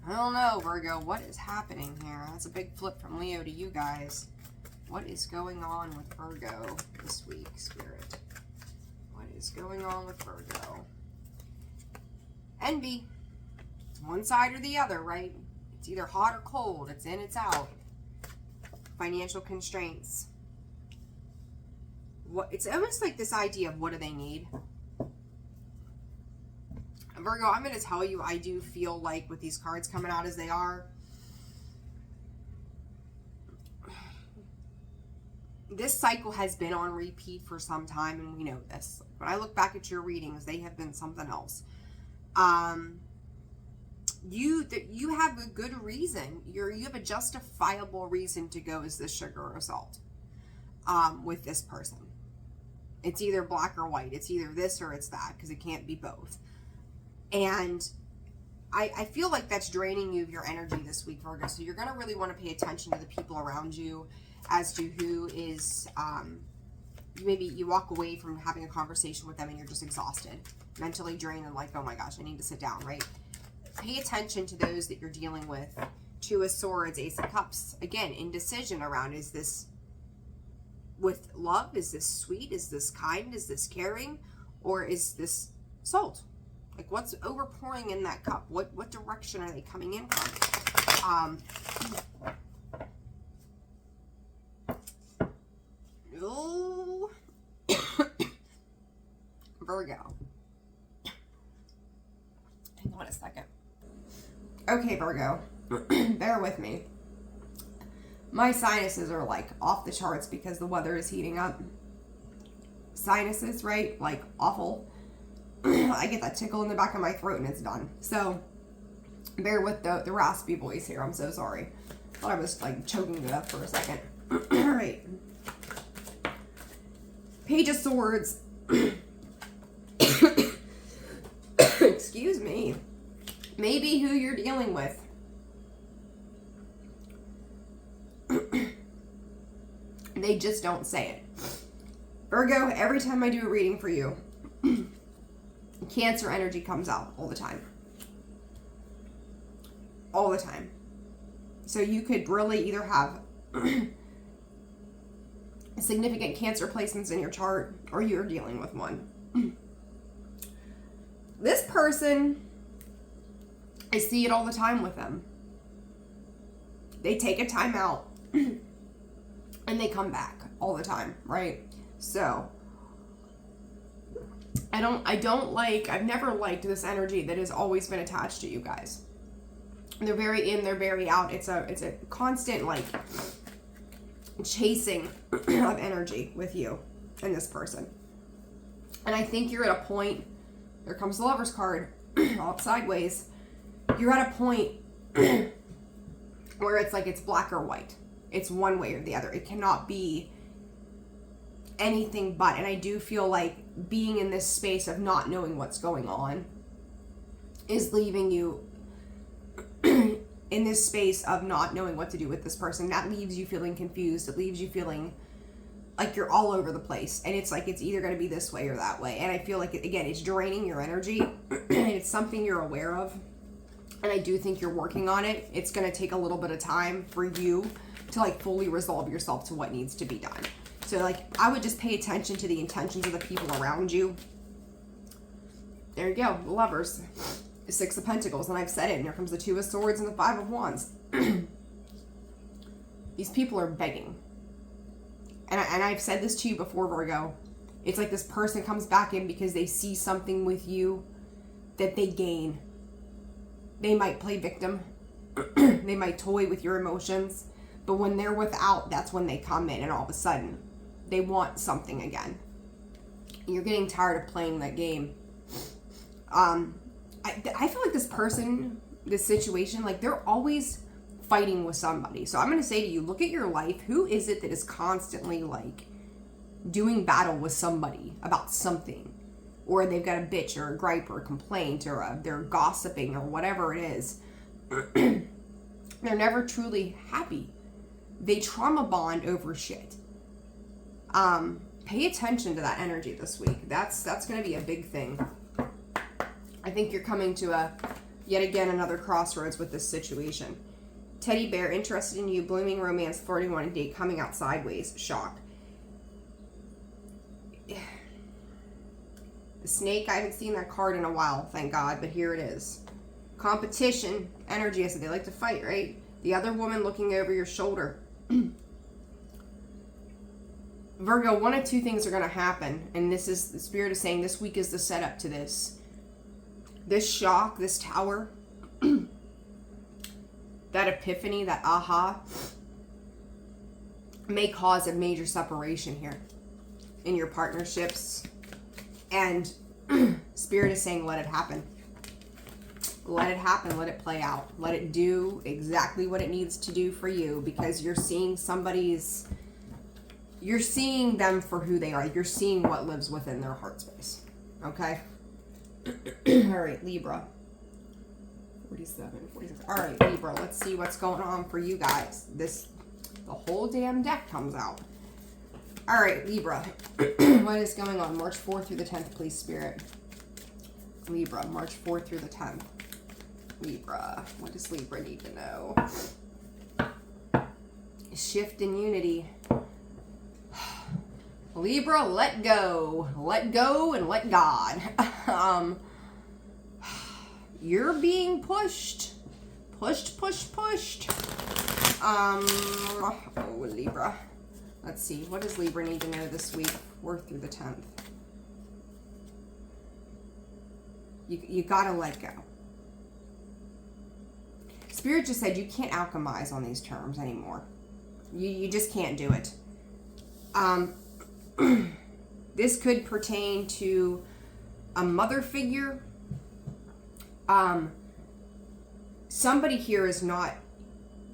don't know, Virgo, what is happening here? That's a big flip from Leo to you guys. What is going on with Virgo this week, Spirit? What is going on with Virgo? Envy. It's one side or the other, right? It's either hot or cold. It's in, it's out. Financial constraints. It's almost like this idea of what do they need? Virgo, I'm going to tell you, I do feel like with these cards coming out as they are, this cycle has been on repeat for some time, and we know this. When I look back at your readings, they have been something else. You have a good reason. You have a justifiable reason to go as this sugar or salt with this person. It's either black or white. It's either this or it's that, because it can't be both. And I feel like that's draining you of your energy this week, Virgo. So you're going to really want to pay attention to the people around you as to who is, maybe you walk away from having a conversation with them and you're just exhausted, mentally drained, and like, oh my gosh, I need to sit down, right? Pay attention to those that you're dealing with. Two of Swords, Ace of Cups. Again, indecision around, is this with love? Is this sweet? Is this kind? Is this caring? Or is this salt? Like, what's overpouring in that cup? What direction are they coming in from? Oh. Virgo. Hang on a second. Okay, Virgo. Bear with me. My sinuses are like off the charts because the weather is heating up. Sinuses, right? Like awful. I get that tickle in the back of my throat and it's done. So bear with the raspy voice here. I'm so sorry. Thought I was like choking to death for a second. All right. Page of Swords. Excuse me. Maybe who you're dealing with. They just don't say it. Virgo, every time I do a reading for you, Cancer energy comes out all the time. All the time. So you could really either have significant Cancer placements in your chart, or you're dealing with one. This person, I see it all the time with them. They take a time out and they come back all the time, right? So I've never liked this energy that has always been attached to you guys. They're very in, they're very out. It's a constant like chasing of energy with you and this person. And I think you're at a point, there comes the Lover's card, all sideways. You're at a point where it's like it's black or white. It's one way or the other. It cannot be anything but. And I do feel like being in this space of not knowing what's going on is leaving you in this space of not knowing what to do with this person. That leaves you feeling confused. It leaves you feeling like you're all over the place. And it's like it's either going to be this way or that way. And I feel like, again, it's draining your energy. It's something you're aware of. And I do think you're working on it. It's going to take a little bit of time for you to like fully resolve yourself to what needs to be done. So like I would just pay attention to the intentions of the people around you. There you go, the Lovers. The Six of Pentacles, and I've said it, and here comes the Two of Swords and the Five of Wands. These people are begging. And I've said this to you before, Virgo. It's like this person comes back in because they see something with you that they gain. They might play victim. They might toy with your emotions. But when they're without, that's when they come in, and all of a sudden, they want something again. You're getting tired of playing that game. I feel like this person, this situation, like they're always fighting with somebody. So I'm going to say to you, look at your life. Who is it that is constantly like doing battle with somebody about something? Or they've got a bitch or a gripe or a complaint or they're gossiping or whatever it is. They're never truly happy. They trauma bond over shit. Pay attention to that energy this week. That's going to be a big thing. I think you're coming to yet again, another crossroads with this situation. Teddy bear, interested in you, blooming romance, flirting on a date, coming out sideways, shock. The snake, I haven't seen that card in a while, thank God, but here it is. Competition, energy, I said they like to fight, right? The other woman looking over your shoulder. Virgo, one of two things are going to happen, and this is, the Spirit is saying this week is the setup to this. This shock, this tower, that epiphany, that aha, may cause a major separation here in your partnerships. And Spirit is saying, let it happen. Let it happen. Let it play out. Let it do exactly what it needs to do for you, because you're seeing you're seeing them for who they are. You're seeing what lives within their heart space. Okay? All right, Libra. 47, 46. All right, Libra, let's see what's going on for you guys. The whole damn deck comes out. All right, Libra. What is going on? March 4th through the 10th, please, Spirit. Libra, March 4th through the 10th. Libra, what does Libra need to know? Shift in unity. Libra, let go. Let go and let God. You're being pushed. Pushed. Oh, Libra. Let's see. What does Libra need to know this week? 4th through the 10th. You gotta let go. Spirit just said you can't alchemize on these terms anymore. You just can't do it. This could pertain to a mother figure. Somebody here is not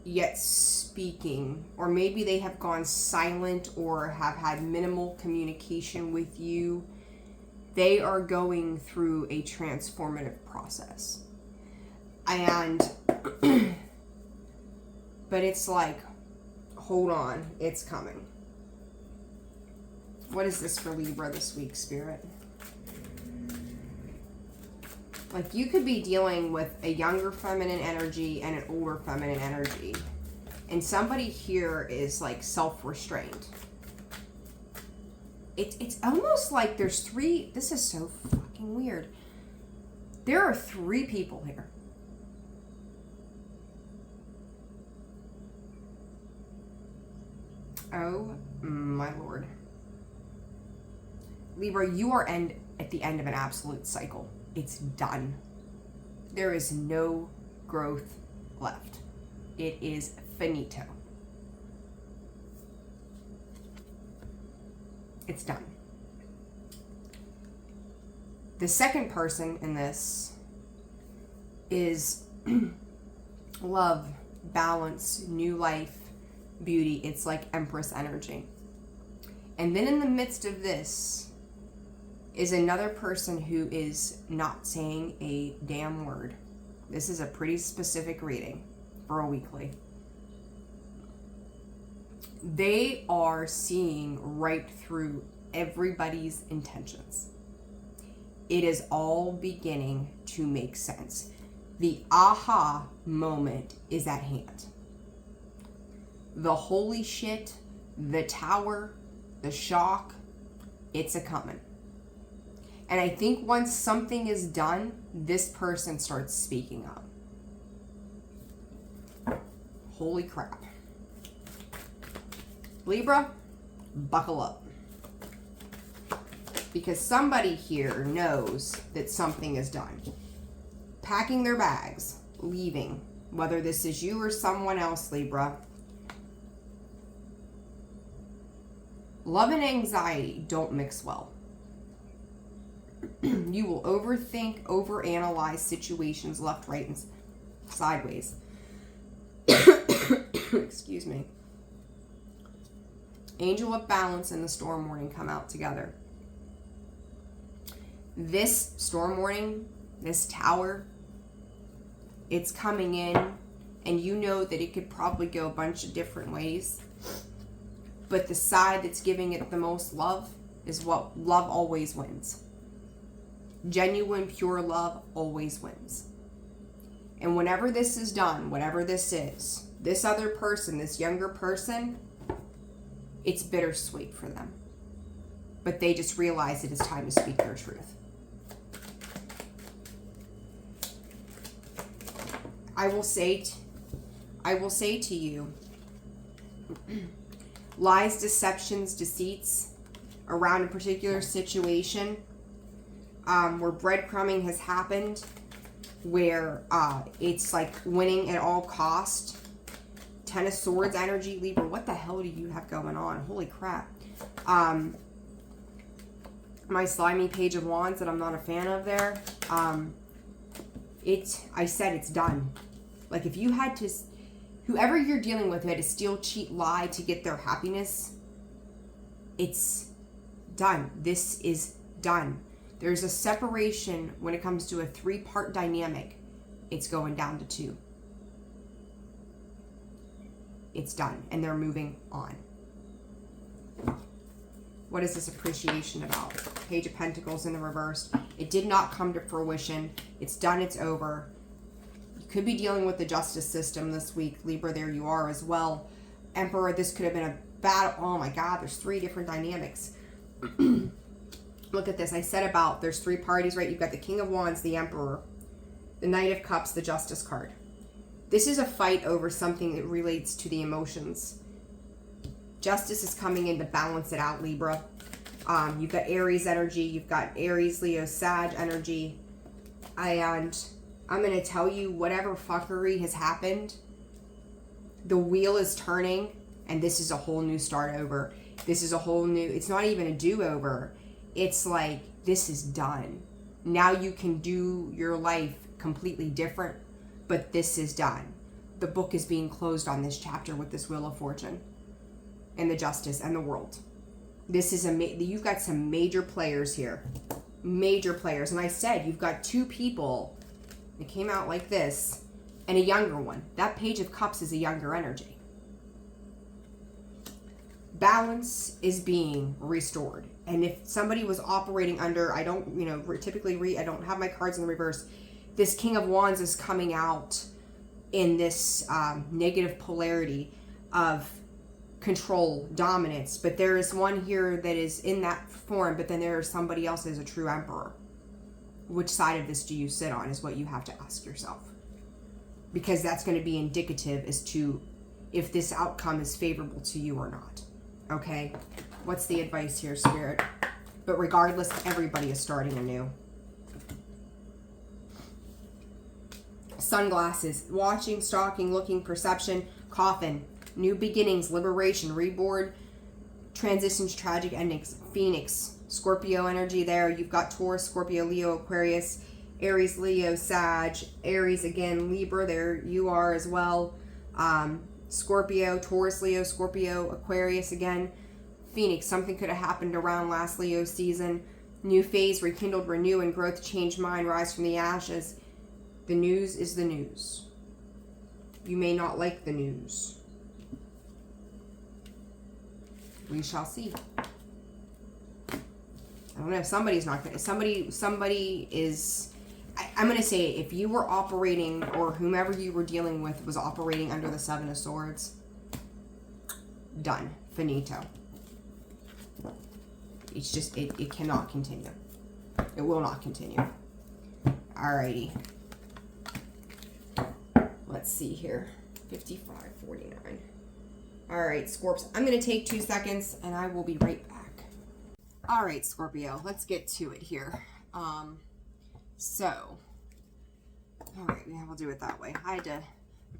yet speaking, or maybe they have gone silent or have had minimal communication with you. They are going through a transformative process. And but it's like, hold on, it's coming. What is this for Libra this week, Spirit? Like, you could be dealing with a younger feminine energy and an older feminine energy. And somebody here is, like, self-restrained. It's almost like there's three... This is so fucking weird. There are three people here. Oh, my Lord. Libra, you are at the end of an absolute cycle. It's done. There is no growth left. It is finito. It's done. The second person in this is love, balance, new life, beauty. It's like Empress energy. And then in the midst of this is another person who is not saying a damn word. This is a pretty specific reading for a weekly. They are seeing right through everybody's intentions. It is all beginning to make sense. The aha moment is at hand. The holy shit, the tower, the shock, it's a coming. And I think once something is done, this person starts speaking up. Holy crap. Libra, buckle up. Because somebody here knows that something is done. Packing their bags, leaving. Whether this is you or someone else, Libra. Love and anxiety don't mix well. You will overthink, overanalyze situations left, right, and sideways. Excuse me. Angel of Balance and the Storm Warning come out together. This Storm Warning, this tower, it's coming in, and you know that it could probably go a bunch of different ways. But the side that's giving it the most love is what love always wins. Genuine, pure love always wins. And whenever this is done, whatever this is, this other person, this younger person, it's bittersweet for them. But they just realize it is time to speak their truth. I will say to you, lies, deceptions, deceits around a particular situation, where breadcrumbing has happened, where it's like winning at all cost. Ten of Swords energy, Libra. What the hell do you have going on? Holy crap. My slimy Page of Wands that I'm not a fan of there. I said it's done. Like if you had to, whoever you're dealing with had to steal, cheat, lie to get their happiness, it's done. This is done. There's a separation when it comes to a 3-part dynamic. It's going down to 2. It's done, and they're moving on. What is this appreciation about? Page of Pentacles in the reverse. It did not come to fruition. It's done. It's over. You could be dealing with the justice system this week. Libra, there you are as well. Emperor, this could have been a battle. Oh my God, there's 3 different dynamics. Look at this. I said about there's 3 parties, right? You've got the King of Wands, the Emperor, the Knight of Cups, the Justice card. This is a fight over something that relates to the emotions. Justice is coming in to balance it out, Libra. You've got Aries energy. You've got Aries, Leo, Sag energy. And I'm going to tell you, whatever fuckery has happened, the wheel is turning, and this is a whole new start over. This is a whole new, it's not even a do-over. It's like, this is done. Now you can do your life completely different, but this is done. The book is being closed on this chapter with this Wheel of Fortune and the Justice and the World. This is you've got some major players here. Major players. And I said, you've got 2 people that came out like this and a younger one. That Page of Cups is a younger energy. Balance is being restored. And if somebody was operating under, I don't, typically I don't have my cards in the reverse. This King of Wands is coming out in this negative polarity of control, dominance. But there is one here that is in that form, but then there is somebody else as a true emperor. Which side of this do you sit on is what you have to ask yourself. Because that's going to be indicative as to if this outcome is favorable to you or not. Okay? What's the advice here, Spirit? But regardless, everybody is starting anew. Sunglasses, watching, stalking, looking, perception, coffin, new beginnings, liberation, reborn, transitions, tragic endings, Phoenix, Scorpio energy there. You've got Taurus, Scorpio, Leo, Aquarius, Aries, Leo, Sag, Aries again, Libra, there you are as well. Scorpio, Taurus, Leo, Scorpio, Aquarius again. Phoenix, something could have happened around last Leo season. New phase, rekindled, renew, and growth, change mind, rise from the ashes. The news is the news. You may not like the news. We shall see. I don't know if somebody's not going to, somebody is, I'm going to say if you were operating, or whomever you were dealing with was operating under the Seven of Swords, done, finito. It's just, it cannot continue. It will not continue. Alrighty. Let's see here. 55:49. Alright, Scorps. I'm going to take 2 seconds and I will be right back. Alright, Scorpio. Let's get to it here. Alright, yeah, we'll do it that way. I had to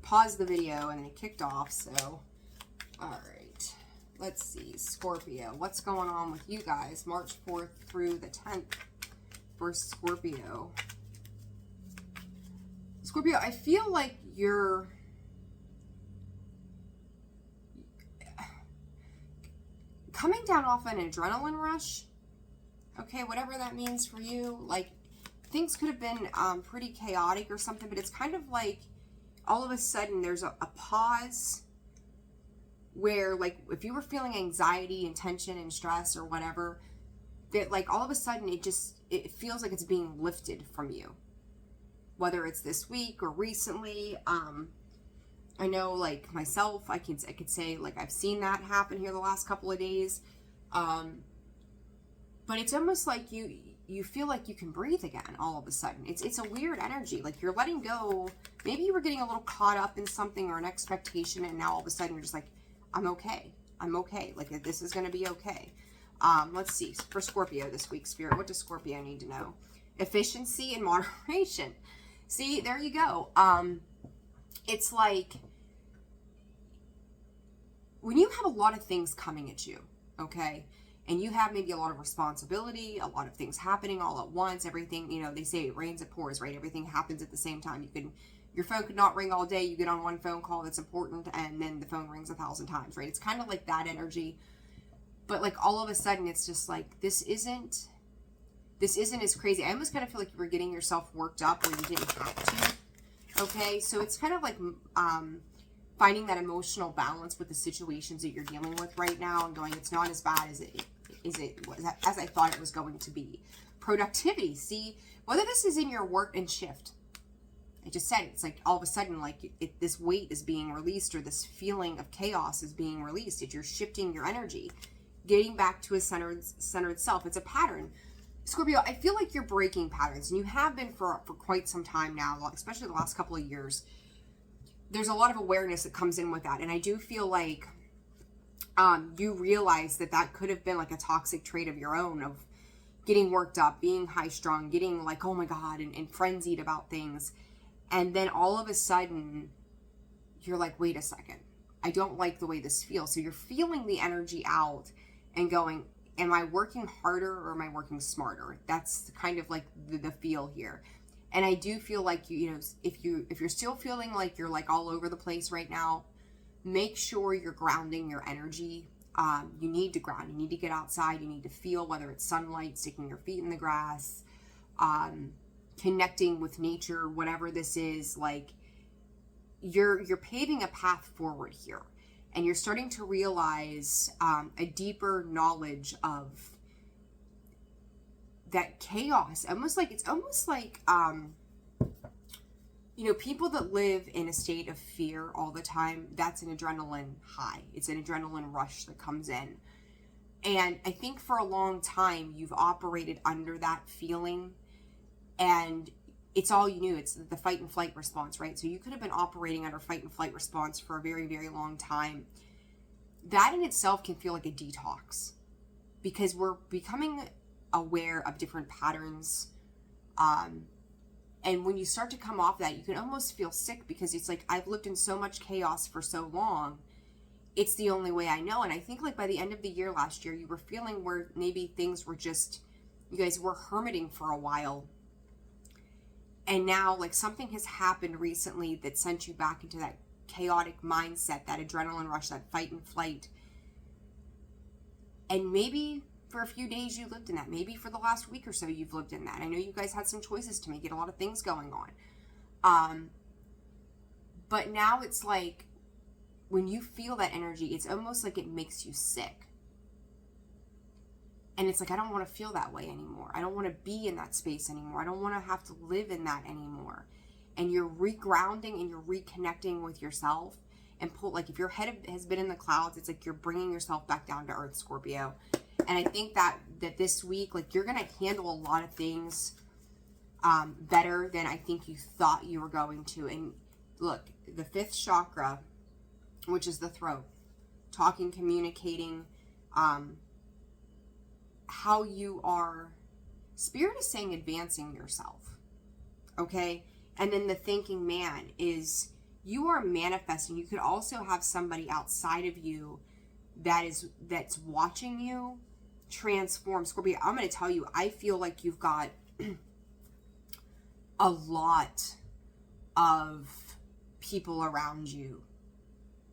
pause the video and then it kicked off, so. Alright. Let's see. Scorpio. What's going on with you guys? March 4th through the 10th for Scorpio. Scorpio, I feel like you're coming down off an adrenaline rush. Okay, whatever that means for you. Like, things could have been pretty chaotic or something, but it's kind of like all of a sudden there's a pause where, like, if you were feeling anxiety and tension and stress or whatever, that, like, all of a sudden it feels like it's being lifted from you. Whether it's this week or recently, I know, like, myself, I could say, like, I've seen that happen here the last couple of days. But it's almost like you feel like you can breathe again all of a sudden. It's a weird energy. Like, you're letting go. Maybe you were getting a little caught up in something or an expectation, and now all of a sudden you're just like, I'm okay. I'm okay. Like, this is going to be okay. Let's see. For Scorpio this week, Spirit, what does Scorpio need to know? Efficiency and moderation. See, there you go. It's like when you have a lot of things coming at you, okay, and you have maybe a lot of responsibility, a lot of things happening all at once, everything, you know, they say it rains, it pours, right? Everything happens at the same time. Your phone could not ring all day. You get on one phone call that's important, and then the phone rings 1,000 times, right? It's kind of like that energy. But, like, all of a sudden, it's just like, this isn't as crazy. I almost kind of feel like you were getting yourself worked up where you didn't have to. Okay, so it's kind of like finding that emotional balance with the situations that you're dealing with right now and going, it's not as bad as as I thought it was going to be. Productivity. See, whether this is in your work and shift, I just said it's like all of a sudden, like, this weight is being released, or this feeling of chaos is being released. You're shifting your energy, getting back to a centered self. It's a pattern. Scorpio, I feel like you're breaking patterns, and you have been for quite some time now, especially the last couple of years. There's a lot of awareness that comes in with that, and I do feel like you realize that could have been like a toxic trait of your own, of getting worked up, being high-strung, getting like, oh my God, and frenzied about things. And then all of a sudden, you're like, wait a second, I don't like the way this feels. So you're feeling the energy out and going, am I working harder or am I working smarter? That's kind of like the feel here. And I do feel like you know, if you're still feeling like you're like all over the place right now, make sure you're grounding your energy. You need to ground. You need to get outside. You need to feel, whether it's sunlight, sticking your feet in the grass, connecting with nature, whatever this is. Like, you're paving a path forward here. And you're starting to realize a deeper knowledge of that chaos. It's almost like, you know, people that live in a state of fear all the time, that's an adrenaline high. It's an adrenaline rush that comes in. And I think for a long time, you've operated under that feeling, and it's all you knew. It's the fight and flight response, right? So you could have been operating under fight and flight response for a very, very long time. That in itself can feel like a detox, because we're becoming aware of different patterns. And when you start to come off that, you can almost feel sick, because it's like, I've lived in so much chaos for so long. It's the only way I know. And I think like by the end of the year last year, you were feeling where maybe things were just, you guys were hermiting for a while. And now like something has happened recently that sent you back into that chaotic mindset, that adrenaline rush, that fight and flight. And maybe for a few days you lived in that. Maybe for the last week or so you've lived in that. I know you guys had some choices to make. You had a lot of things going on. But now it's like, when you feel that energy, it's almost like it makes you sick. And it's like, I don't want to feel that way anymore. I don't want to be in that space anymore. I don't want to have to live in that anymore. And you're regrounding and you're reconnecting with yourself. And like if your head has been in the clouds, it's like you're bringing yourself back down to earth, Scorpio. And I think that this week, like you're going to handle a lot of things better than I think you thought you were going to. And look, the 5th chakra, which is the throat, talking, communicating, how you are, Spirit is saying advancing yourself, okay? And then the thinking man is, you are manifesting. You could also have somebody outside of you that's watching you transform. Scorpio, I'm going to tell you, I feel like you've got a lot of people around you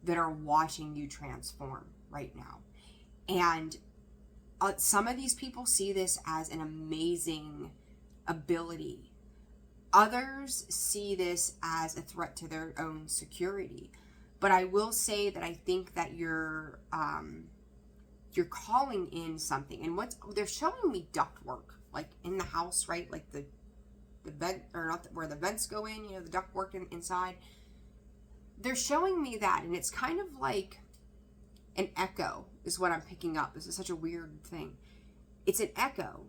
that are watching you transform right now. And some of these people see this as an amazing ability. Others see this as a threat to their own security. But I will say that I think that you're calling in something. And they're showing me ductwork, like in the house, right? Like the vent, or not where the vents go in, the ductwork inside. They're showing me that, and it's kind of like an echo is what I'm picking up. This is such a weird thing. It's an echo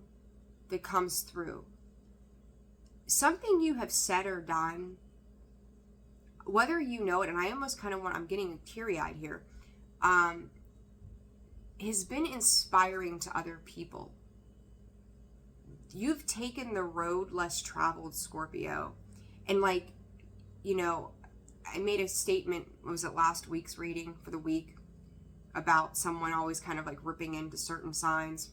that comes through. Something you have said or done, whether you know it, and I almost kind of I'm getting teary-eyed here, has been inspiring to other people. You've taken the road less traveled, Scorpio. And like, I made a statement, was it last week's reading for the week, about someone always kind of like ripping into certain signs.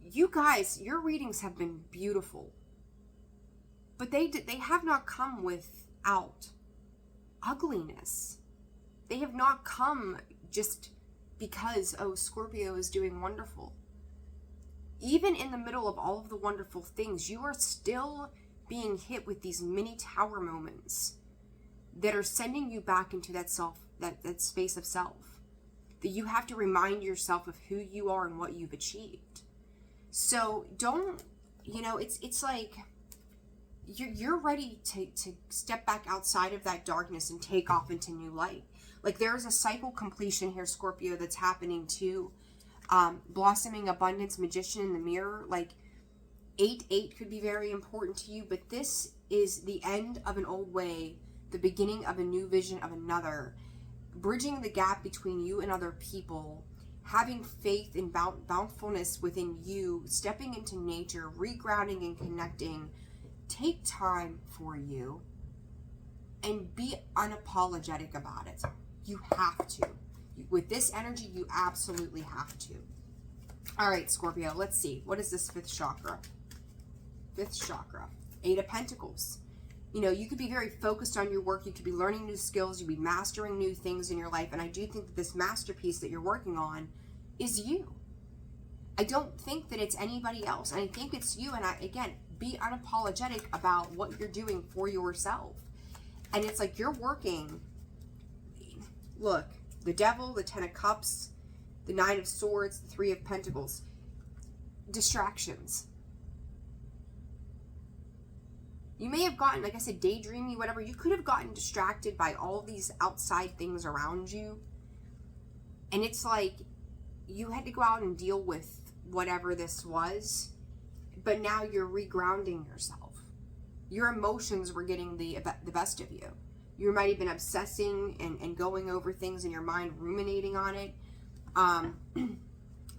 You guys, your readings have been beautiful, but they have not come without ugliness. They have not come just because, oh, Scorpio is doing wonderful. Even in the middle of all of the wonderful things, you are still being hit with these mini tower moments that are sending you back into that that space of self, that you have to remind yourself of who you are and what you've achieved. So don't, it's like you're ready to step back outside of that darkness and take off into new light. Like there's a cycle completion here, Scorpio, that's happening too. Blossoming abundance, magician in the mirror, like 8-8 could be very important to you, but this is the end of an old way, the beginning of a new vision of another, bridging the gap between you and other people, having faith in bountifulness within you, stepping into nature, regrounding and connecting. Take time for you and be unapologetic about it. You have to. With this energy, you absolutely have to. All right, Scorpio, let's see. What is this 5th chakra? 5th chakra, 8 of Pentacles. You could be very focused on your work. You could be learning new skills. You'd be mastering new things in your life. And I do think that this masterpiece that you're working on is you. I don't think that it's anybody else. And I think it's you. And again, be unapologetic about what you're doing for yourself. And it's like you're working. Look, the Devil, the 10 of Cups, the 9 of Swords, the 3 of Pentacles. Distractions. You may have gotten, like I said, daydreamy, whatever. You could have gotten distracted by all these outside things around you. And it's like you had to go out and deal with whatever this was. But now you're regrounding yourself. Your emotions were getting the best of you. You might have been obsessing and going over things in your mind, ruminating on it.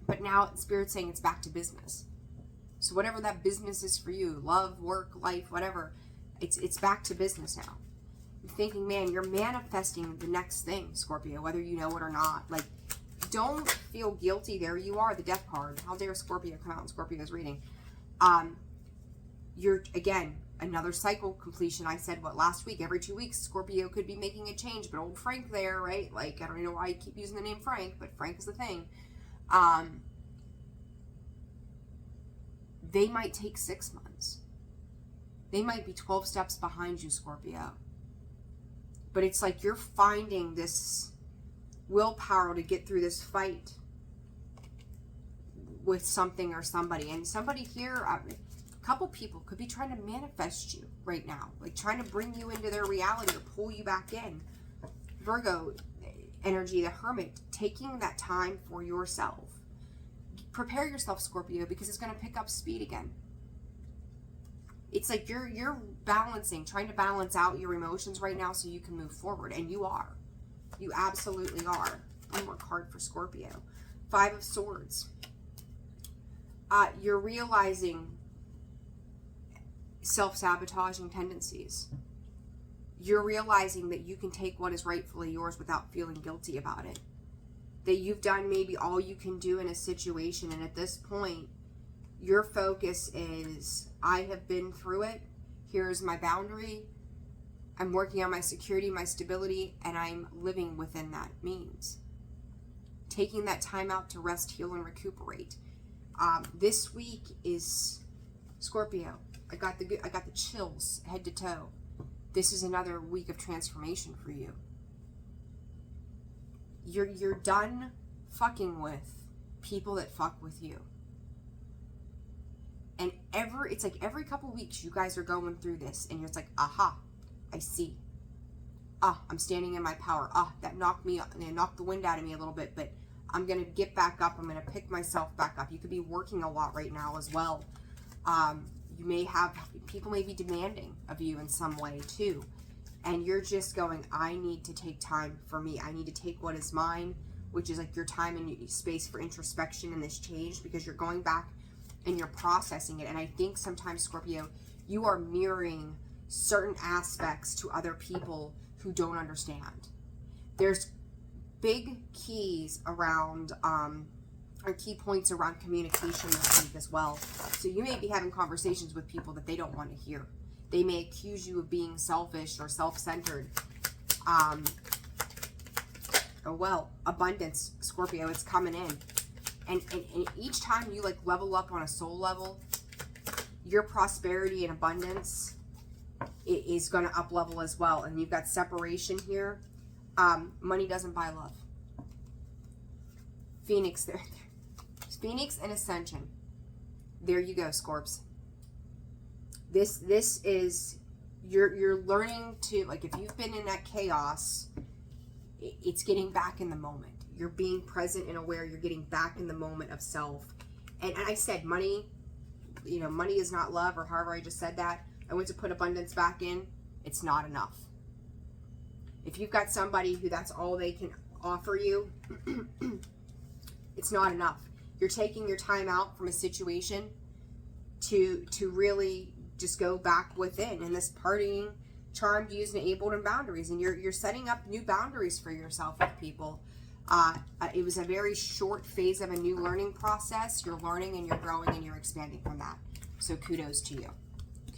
But now Spirit's saying it's back to business. So whatever that business is for you, love, work, life, whatever, it's back to business now. I'm thinking, man, you're manifesting the next thing, Scorpio, whether you know it or not. Like, don't feel guilty. There you are, the Death card. How dare Scorpio come out in Scorpio's reading? You're, again, another cycle completion. I said, what, last week, every 2 weeks, Scorpio could be making a change. But old Frank there, right? Like, I don't know why I keep using the name Frank, but Frank is the thing. They might take 6 months. They might be 12 steps behind you, Scorpio. But it's like you're finding this willpower to get through this fight with something or somebody. And somebody here, a couple people could be trying to manifest you right now. Like trying to bring you into their reality or pull you back in. Virgo energy, the Hermit, taking that time for yourself. Prepare yourself, Scorpio, because it's going to pick up speed again. It's like you're balancing, trying to balance out your emotions right now so you can move forward. And you are. You absolutely are. One more card for Scorpio. 5 of Swords. You're realizing self-sabotaging tendencies. You're realizing that you can take what is rightfully yours without feeling guilty about it. That you've done maybe all you can do in a situation, and at this point, your focus is, I have been through it, here's my boundary, I'm working on my security, my stability, and I'm living within that means. Taking that time out to rest, heal, and recuperate. This week is Scorpio. I got the chills head to toe. This is another week of transformation for you. You're done fucking with people that fuck with you. And it's like every couple weeks you guys are going through this and you're just like, aha, I see. I'm standing in my power. That knocked the wind out of me a little bit, but I'm going to get back up. I'm going to pick myself back up. You could be working a lot right now as well. People may be demanding of you in some way too. And you're just going, I need to take time for me. I need to take what is mine, which is like your time and space for introspection and this change, because you're going back and you're processing it. And I think sometimes, Scorpio, you are mirroring certain aspects to other people who don't understand. There's big keys around, or key points around communication this week as well. So you may be having conversations with people that they don't want to hear. They may accuse you of being selfish or self-centered. Abundance, Scorpio, it's coming in. And each time you like level up on a soul level, your prosperity and abundance is going to up level as well. And you've got separation here. Money doesn't buy love. Phoenix there. Phoenix and Ascension. There you go, Scorps. This is, you're learning to, like, if you've been in that chaos, it's getting back in the moment. You're being present and aware. You're getting back in the moment of self. And I said money, money is not love, or however I just said that. I went to put abundance back in. It's not enough. If you've got somebody who that's all they can offer you, it's not enough. You're taking your time out from a situation to really just go back within. And this partying, charmed, used, enabled, and boundaries. And you're setting up new boundaries for yourself with people. It was a very short phase of a new learning process. You're learning and you're growing and you're expanding from that. So kudos to you.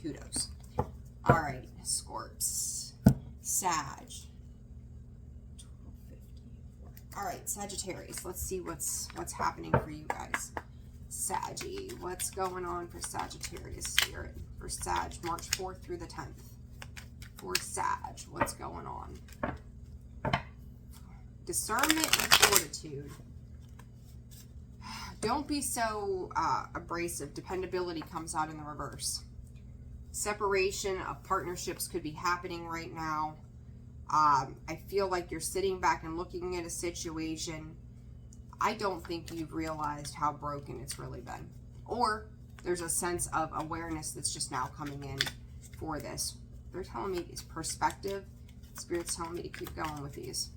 Kudos. All right, Scorps. Sag. All right, Sagittarius. Let's see what's happening for you guys. Saggy, what's going on for Sagittarius Spirit? For Sag, March 4th through the 10th. For Sag, what's going on? Discernment and fortitude. Don't be so abrasive. Dependability comes out in the reverse. Separation of partnerships could be happening right now. I feel like you're sitting back and looking at a situation. I don't think you've realized how broken it's really been. Or there's a sense of awareness that's just now coming in for this. They're telling me it's perspective. Spirit's telling me to keep going with these.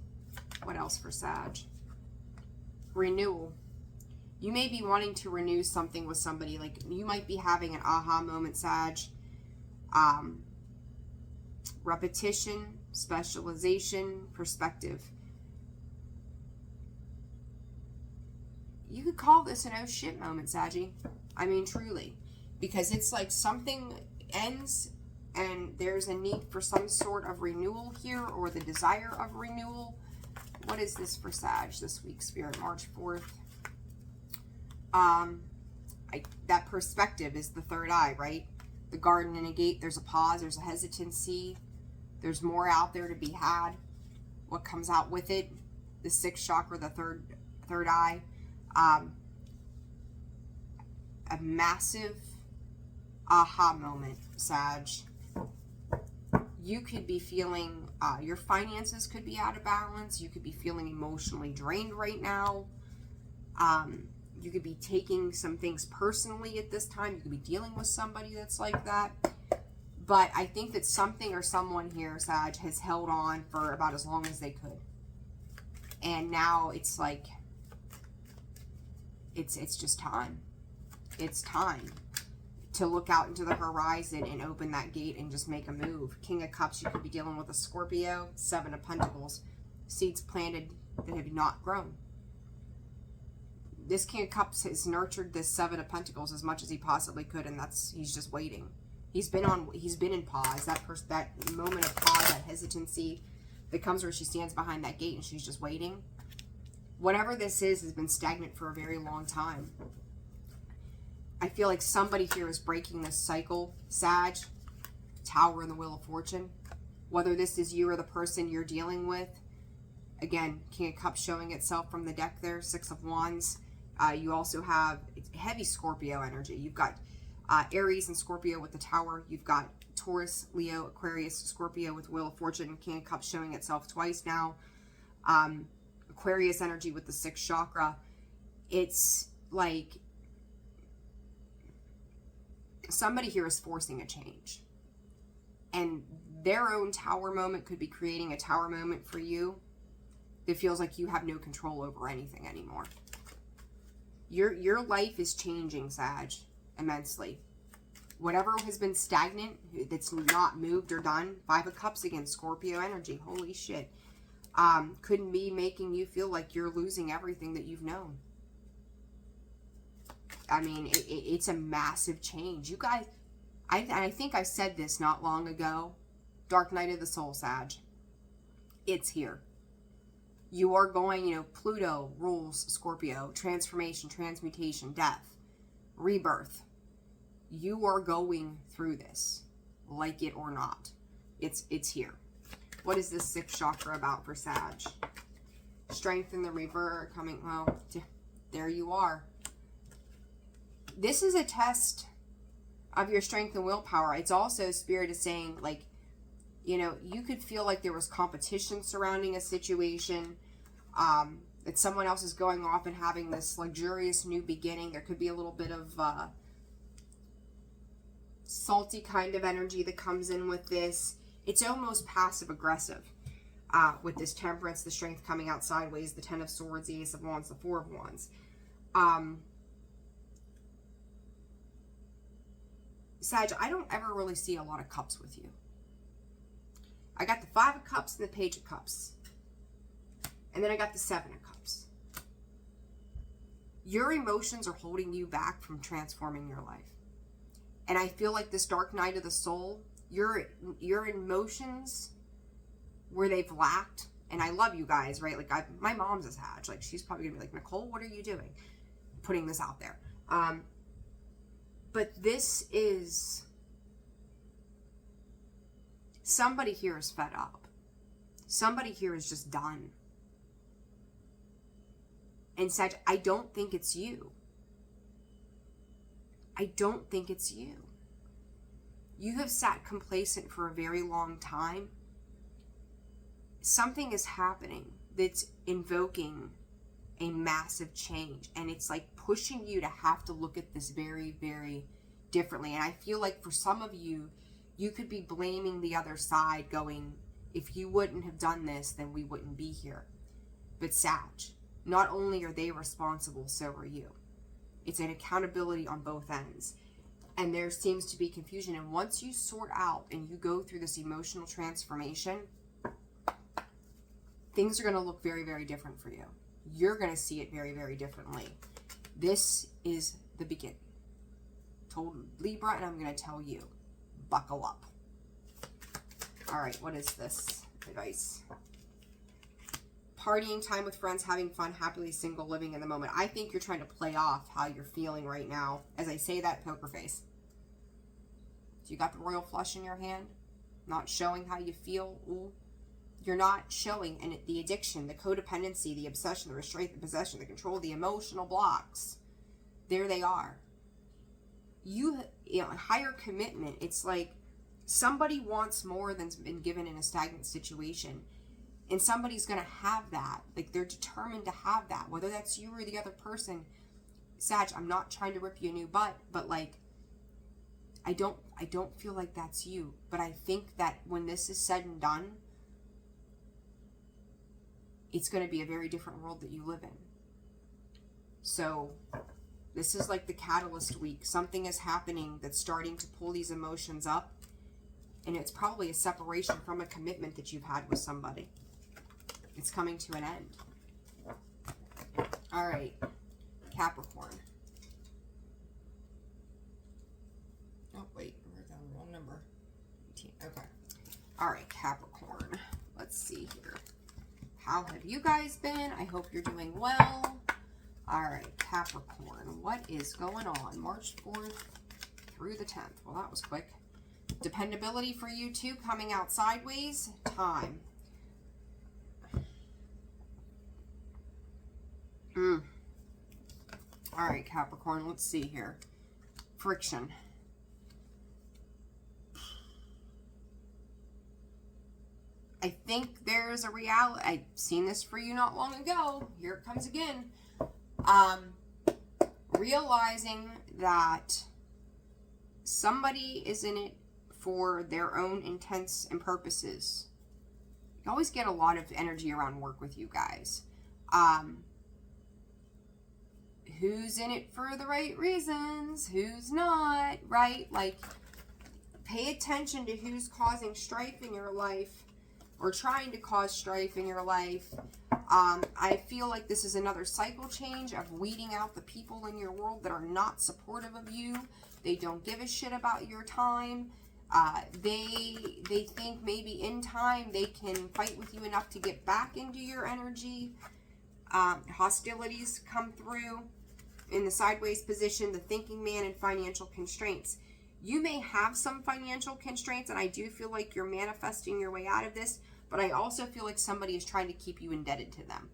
What else for Sag? Renewal. You may be wanting to renew something with somebody. Like, you might be having an aha moment, Sag. Repetition, specialization, perspective. You could call this an oh shit moment, Saggy. I mean, truly. Because it's like something ends and there's a need for some sort of renewal here, or the desire of renewal. What is this for Sag this week, Spirit? March 4th. That perspective is the third eye, right? The garden and a gate. There's a pause. There's a hesitancy. There's more out there to be had. What comes out with it? The sixth chakra, the third eye. A massive aha moment, Sag. You could be feeling, your finances could be out of balance. You could be feeling emotionally drained right now. You could be taking some things personally at this time. You could be dealing with somebody that's like that. But I think that something or someone here, Sag, has held on for about as long as they could. And now it's like, it's just time. It's time to look out into the horizon and open that gate and just make a move. King of Cups, you could be dealing with a Scorpio. Seven of Pentacles, seeds planted that have not grown. This King of Cups has nurtured this Seven of Pentacles as much as he possibly could, and he's just waiting. He's been in pause. That moment of pause, that hesitancy that comes where she stands behind that gate and she's just waiting. Whatever this is has been stagnant for a very long time. I feel like somebody here is breaking this cycle, Sag. Tower and the Wheel of Fortune. Whether this is you or the person you're dealing with. Again, King of Cups showing itself from the deck there. Six of Wands. You also have heavy Scorpio energy. You've got Aries and Scorpio with the Tower. You've got Taurus, Leo, Aquarius, Scorpio with Wheel of Fortune. King of Cups showing itself twice now. Aquarius energy with the sixth chakra. It's like somebody here is forcing a change. And their own Tower moment could be creating a Tower moment for you that feels like you have no control over anything anymore. Your life is changing, Sag, immensely. Whatever has been stagnant, that's not moved or done. Five of Cups again, Scorpio energy. Holy shit. Couldn't be making you feel like you're losing everything that you've known. I mean, it's a massive change. You guys, I think I said this not long ago. Dark night of the soul, Sag. It's here. You are going, Pluto rules Scorpio. Transformation, transmutation, death, rebirth. You are going through this, like it or not. It's here. What is this sixth chakra about for Sag? Strength in the revert coming, well, there you are. This is a test of your strength and willpower. It's also, Spirit is saying, like, you could feel like there was competition surrounding a situation, that someone else is going off and having this luxurious new beginning. There could be a little bit of salty kind of energy that comes in with this. It's almost passive aggressive with this Temperance, the Strength coming out sideways, the Ten of Swords, the Ace of Wands, the Four of Wands. Sag, I don't ever really see a lot of cups with you. I got the Five of Cups and the Page of Cups. And then I got the Seven of Cups. Your emotions are holding you back from transforming your life. And I feel like this dark night of the soul, your emotions where they've lacked, and I love you guys, right? Like, my mom's a Sag. Like, she's probably gonna be like, Nicole, what are you doing? Putting this out there. But this is, somebody here is fed up. Somebody here is just done. And Sag, I don't think it's you. I don't think it's you. You have sat complacent for a very long time. Something is happening that's invoking a massive change, and it's like pushing you to have to look at this very, very differently. And I feel like for some of you, you could be blaming the other side, going, if you wouldn't have done this, then we wouldn't be here. But Sag, not only are they responsible, so are you. It's an accountability on both ends. And there seems to be confusion. And once you sort out and you go through this emotional transformation, things are going to look very, very different for you. You're going to see it very, very differently. This is the beginning. Told Libra, and I'm going to tell you, buckle up. All right, what is this advice? Partying, time with friends, having fun, happily single, living in the moment. I think you're trying to play off how you're feeling right now. As I say that, poker face. So you got the royal flush in your hand, not showing how you feel. Ooh. You're not showing, and the addiction, the codependency, the obsession, the restraint, the possession, the control, the emotional blocks. There they are. You know, higher commitment. It's like somebody wants more than's been given in a stagnant situation. And somebody's going to have that. Like, they're determined to have that. Whether that's you or the other person. Sag, I'm not trying to rip you a new butt, but like, I don't feel like that's you. But I think that when this is said and done, it's going to be a very different world that you live in. So this is like the catalyst week. Something is happening that's starting to pull these emotions up. And it's probably a separation from a commitment that you've had with somebody. It's coming to an end. All right, Capricorn. Oh, wait, we're down the wrong number. 18. Okay. All right, Capricorn. Let's see here. How have you guys been? I hope you're doing well. All right, Capricorn. What is going on? March 4th through the 10th. Well, that was quick. Dependability for you too, coming out sideways. Time. All right, Capricorn, let's see here. Friction. I think there's a reality. I've seen this for you not long ago. Here it comes again. Realizing that somebody is in it for their own intents and purposes. You always get a lot of energy around work with you guys. Who's in it for the right reasons? Who's not, right? Like, pay attention to who's causing strife in your life or trying to cause strife in your life. I feel like this is another cycle change of weeding out the people in your world that are not supportive of you. They don't give a shit about your time. They think maybe in time they can fight with you enough to get back into your energy. Hostilities come through in the sideways position, the thinking man, and financial constraints. You may have some financial constraints, and I do feel like you're manifesting your way out of this, but I also feel like somebody is trying to keep you indebted to them.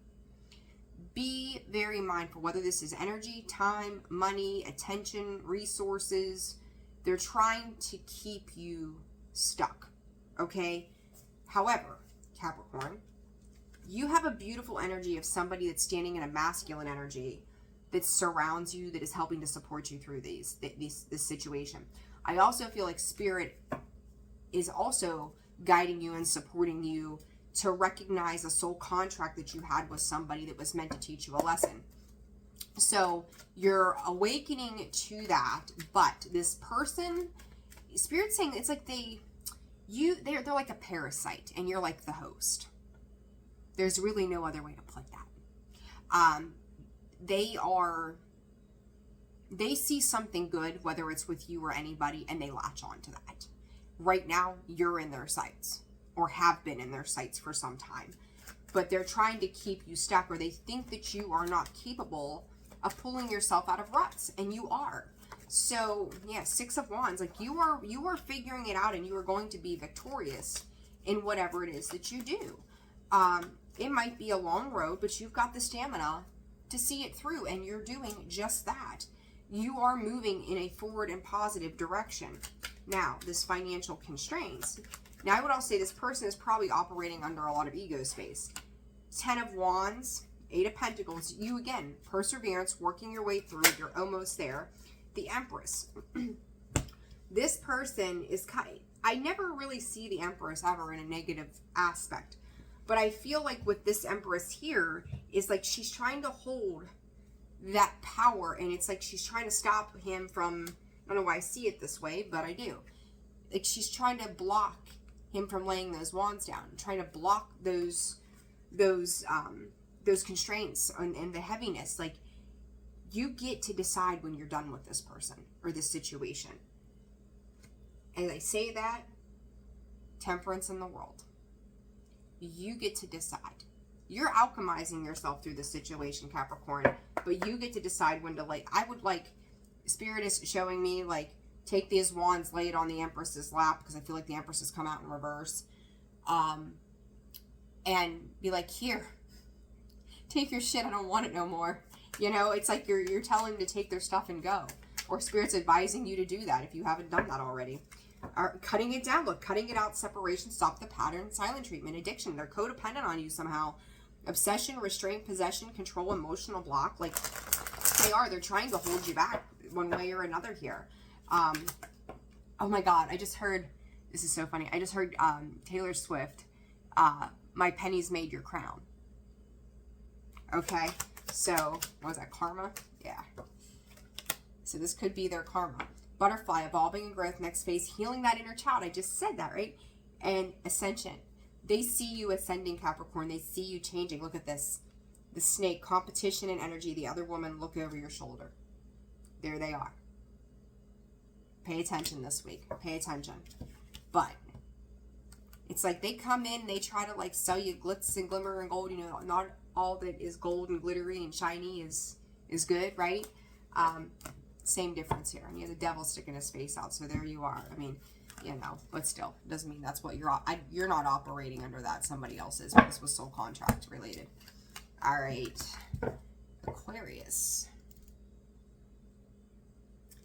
Be very mindful, whether this is energy, time, money, attention, resources. They're trying to keep you stuck, okay? However, Capricorn, you have a beautiful energy of somebody that's standing in a masculine energy that surrounds you, that is helping to support you through this situation. I also feel like Spirit is also guiding you and supporting you to recognize a soul contract that you had with somebody that was meant to teach you a lesson. So you're awakening to that, but this person, Spirit's saying it's like they're like a parasite and you're like the host. There's really no other way to put that. They see something good, whether it's with you or anybody, and they latch on to that. Right now, you're in their sights, or have been in their sights for some time. But they're trying to keep you stuck, or they think that you are not capable of pulling yourself out of ruts, and you are. So, yeah, 6 of Wands, like you are figuring it out, and you are going to be victorious in whatever it is that you do. It might be a long road, but you've got the stamina to see it through, and you're doing just that. You are moving in a forward and positive direction. Now, this financial constraints. Now, I would also say this person is probably operating under a lot of ego space. 10 of Wands, 8 of Pentacles. You, again, perseverance, working your way through. You're almost there. The Empress. This person is I never really see the Empress ever in a negative aspect. But I feel like with this Empress here is like she's trying to hold that power, and it's like she's trying to stop him from, I don't know why I see it this way, but I do. Like she's trying to block him from laying those wands down, trying to block those constraints and the heaviness. Like, you get to decide when you're done with this person or this situation. As I say that, temperance in the world. You get to decide. You're alchemizing yourself through the situation, Capricorn, but you get to decide when to, like, I would like, Spirit is showing me, like, take these wands, lay it on the Empress's lap, because I feel like the Empress has come out in reverse, and be like, here, take your shit, I don't want it no more. You know, it's like you're telling them to take their stuff and go. Or Spirit's advising you to do that if you haven't done that already. Or cutting it down, look, cutting it out, separation, stop the pattern, silent treatment, addiction. They're codependent on you somehow. Obsession, restraint, possession, control, emotional block. Like, they're trying to hold you back one way or another here. Oh my God, I just heard, this is so funny. I just heard Taylor Swift, My Pennies Made Your Crown. Okay, so, what was that, karma? Yeah. So this could be their karma. Butterfly, evolving and growth, next phase, healing that inner child. I just said that, right? And ascension. They see you ascending, Capricorn. They see you changing. Look at this. The snake, competition and energy. The other woman, look over your shoulder. There they are. Pay attention this week. Pay attention. But it's like they come in, they try to like sell you glitz and glimmer and gold. You know, not all that is gold and glittery and shiny is good, right? Same difference here. And you have the devil sticking his face out. So there you are. I mean, you know, but still, it doesn't mean that's what you're not operating under that. Somebody else is. This was soul contract related. All right. Aquarius.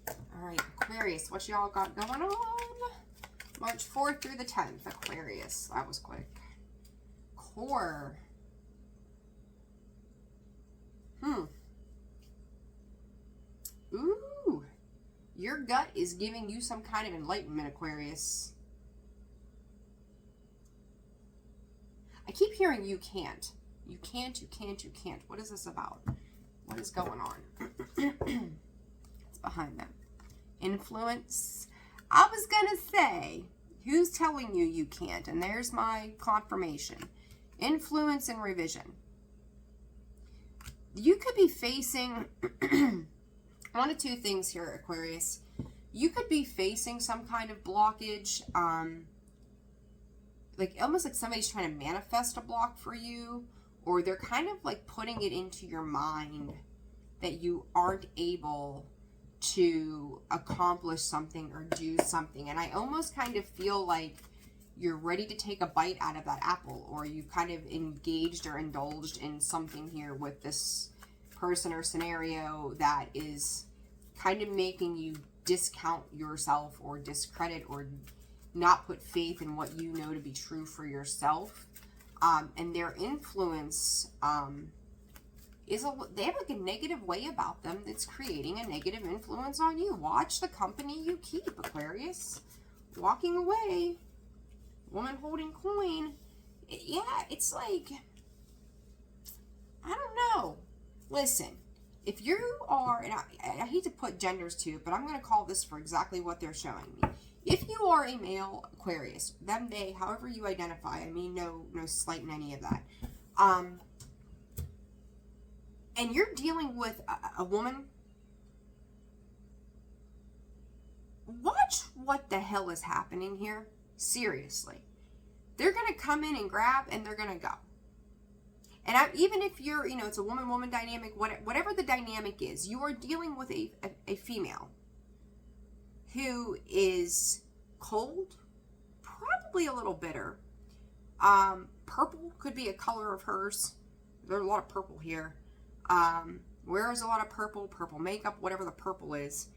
All right, Aquarius. What y'all got going on? March 4th through the 10th. Aquarius. That was quick. Core. Ooh. Your gut is giving you some kind of enlightenment, Aquarius. I keep hearing you can't. You can't, you can't, you can't. What is this about? What is going on? It's behind them. Influence. I was going to say, who's telling you you can't? And there's my confirmation. Influence and revision. You could be facing one of two things here, Aquarius. You could be facing some kind of blockage, like almost like somebody's trying to manifest a block for you, or they're kind of like putting it into your mind that you aren't able to accomplish something or do something. And I almost kind of feel like you're ready to take a bite out of that apple, or you kind of engaged or indulged in something here with this person or scenario that is kind of making you discount yourself or discredit or not put faith in what you know to be true for yourself. And their influence is they have like a negative way about them that's creating a negative influence on you. Watch the company you keep, Aquarius. Walking away. Woman holding coin. Yeah, it's like, I don't know. Listen, if you are, and I hate to put genders to it, but I'm going to call this for exactly what they're showing me. If you are a male Aquarius, them, they, however you identify, I mean, no slight in any of that. And you're dealing with a woman, watch what the hell is happening here. Seriously. They're going to come in and grab, and they're going to go. And even if you're, you know, it's a woman-woman dynamic, whatever the dynamic is, you are dealing with a female who is cold, probably a little bitter. Purple could be a color of hers. There's a lot of purple here. Wears a lot of purple makeup, whatever the purple is.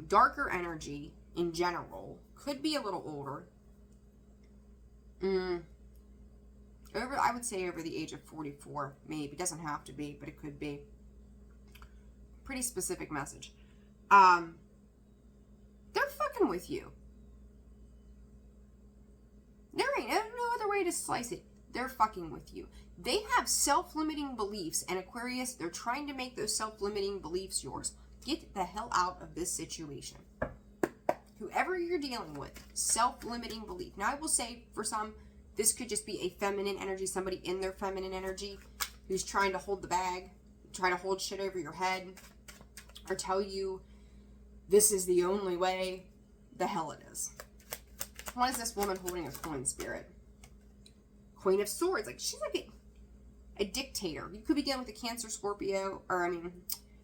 Darker energy in general. Could be a little older. I would say over the age of 44, maybe. Doesn't have to be, but it could be. Pretty specific message. They're fucking with you. There ain't no other way to slice it. They're fucking with you. They have self-limiting beliefs, and Aquarius, they're trying to make those self-limiting beliefs yours. Get the hell out of this situation. Whoever you're dealing with, self-limiting belief. Now, I will say, for some, this could just be a feminine energy, somebody in their feminine energy who's trying to hold the bag, trying to hold shit over your head, or tell you this is the only way. The hell it is. What is this woman holding a coin, Spirit? Queen of Swords. Like, she's like a dictator. You could be dealing with a Cancer, Scorpio, or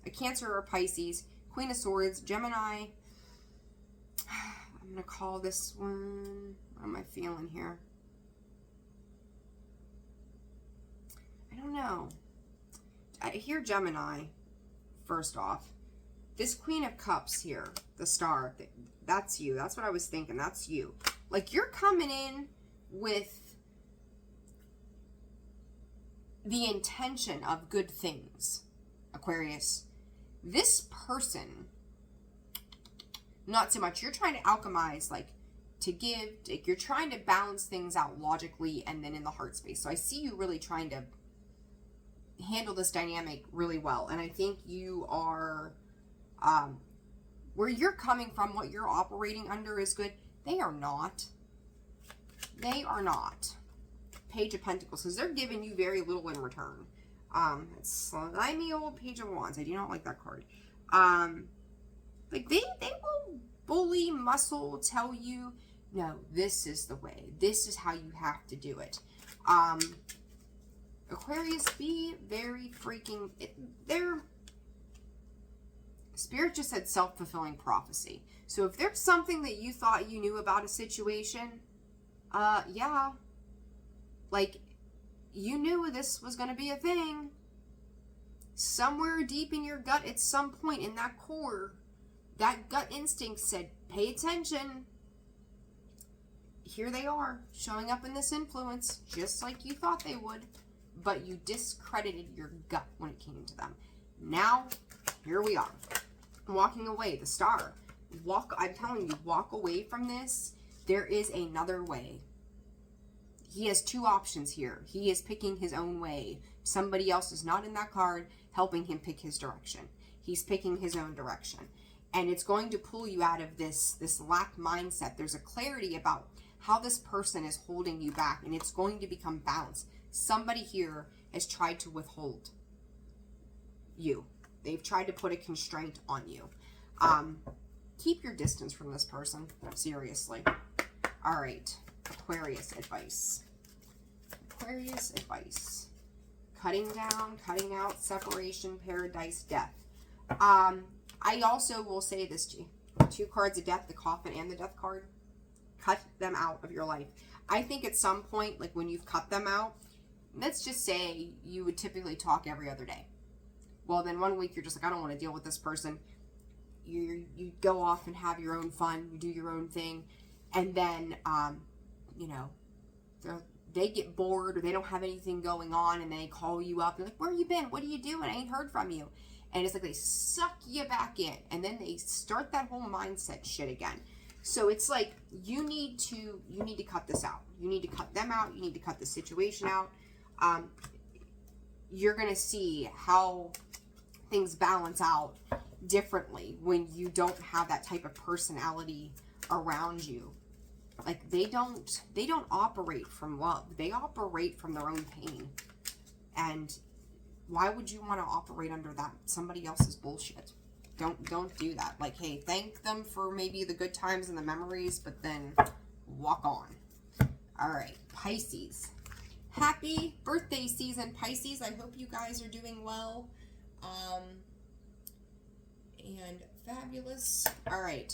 a Cancer or a Pisces. Queen of Swords, Gemini. I'm going to call this one, what am I feeling here? I don't know. I hear Gemini, first off. This Queen of Cups here, the star, that's you. That's what I was thinking. That's you. Like, you're coming in with the intention of good things, Aquarius. This person, not so much. You're trying to alchemize, like, to give. Like, you're trying to balance things out logically and then in the heart space. So I see you really trying to handle this dynamic really well. And I think you are, where you're coming from, what you're operating under is good. They are not. They are not. Page of Pentacles, because they're giving you very little in return. It's slimy old Page of Wands. I do not like that card. Like, they will bully, muscle, tell you, no, this is the way. This is how you have to do it. Aquarius, be very freaking, Spirit just said self-fulfilling prophecy. So if there's something that you thought you knew about a situation, yeah. Like, you knew this was going to be a thing. Somewhere deep in your gut, at some point in that core, that gut instinct said, pay attention. Here they are, showing up in this influence, just like you thought they would. But you discredited your gut when it came to them. Now, here we are. Walking away, the star. I'm telling you, walk away from this. There is another way. He has two options here. He is picking his own way. Somebody else is not in that card helping him pick his direction. He's picking his own direction. And it's going to pull you out of this lack mindset. There's a clarity about how this person is holding you back, and it's going to become balanced. Somebody here has tried to withhold you. They've tried to put a constraint on you. Keep your distance from this person. Seriously. All right. Aquarius advice. Aquarius advice. Cutting down, cutting out, separation, paradise, death. I also will say this to you. 2 cards of death, the coffin and the death card. Cut them out of your life. I think at some point, like when you've cut them out, let's just say you would typically talk every other day. Well, then one week you're just like, I don't want to deal with this person. You go off and have your own fun. You do your own thing. And then, you know, they get bored or they don't have anything going on and they call you up. They're like, where you been? What are you doing? I ain't heard from you. And it's like they suck you back in. And then they start that whole mindset shit again. So it's like you need to cut this out. You need to cut them out. You need to cut the situation out. You're going to see how things balance out differently when you don't have that type of personality around you. Like they don't operate from love. They operate from their own pain. And why would you want to operate under that somebody else's bullshit? Don't do that. Like, hey, thank them for maybe the good times and the memories, but then walk on. All right, Pisces. Happy birthday season, Pisces. I hope you guys are doing well. And fabulous. All right,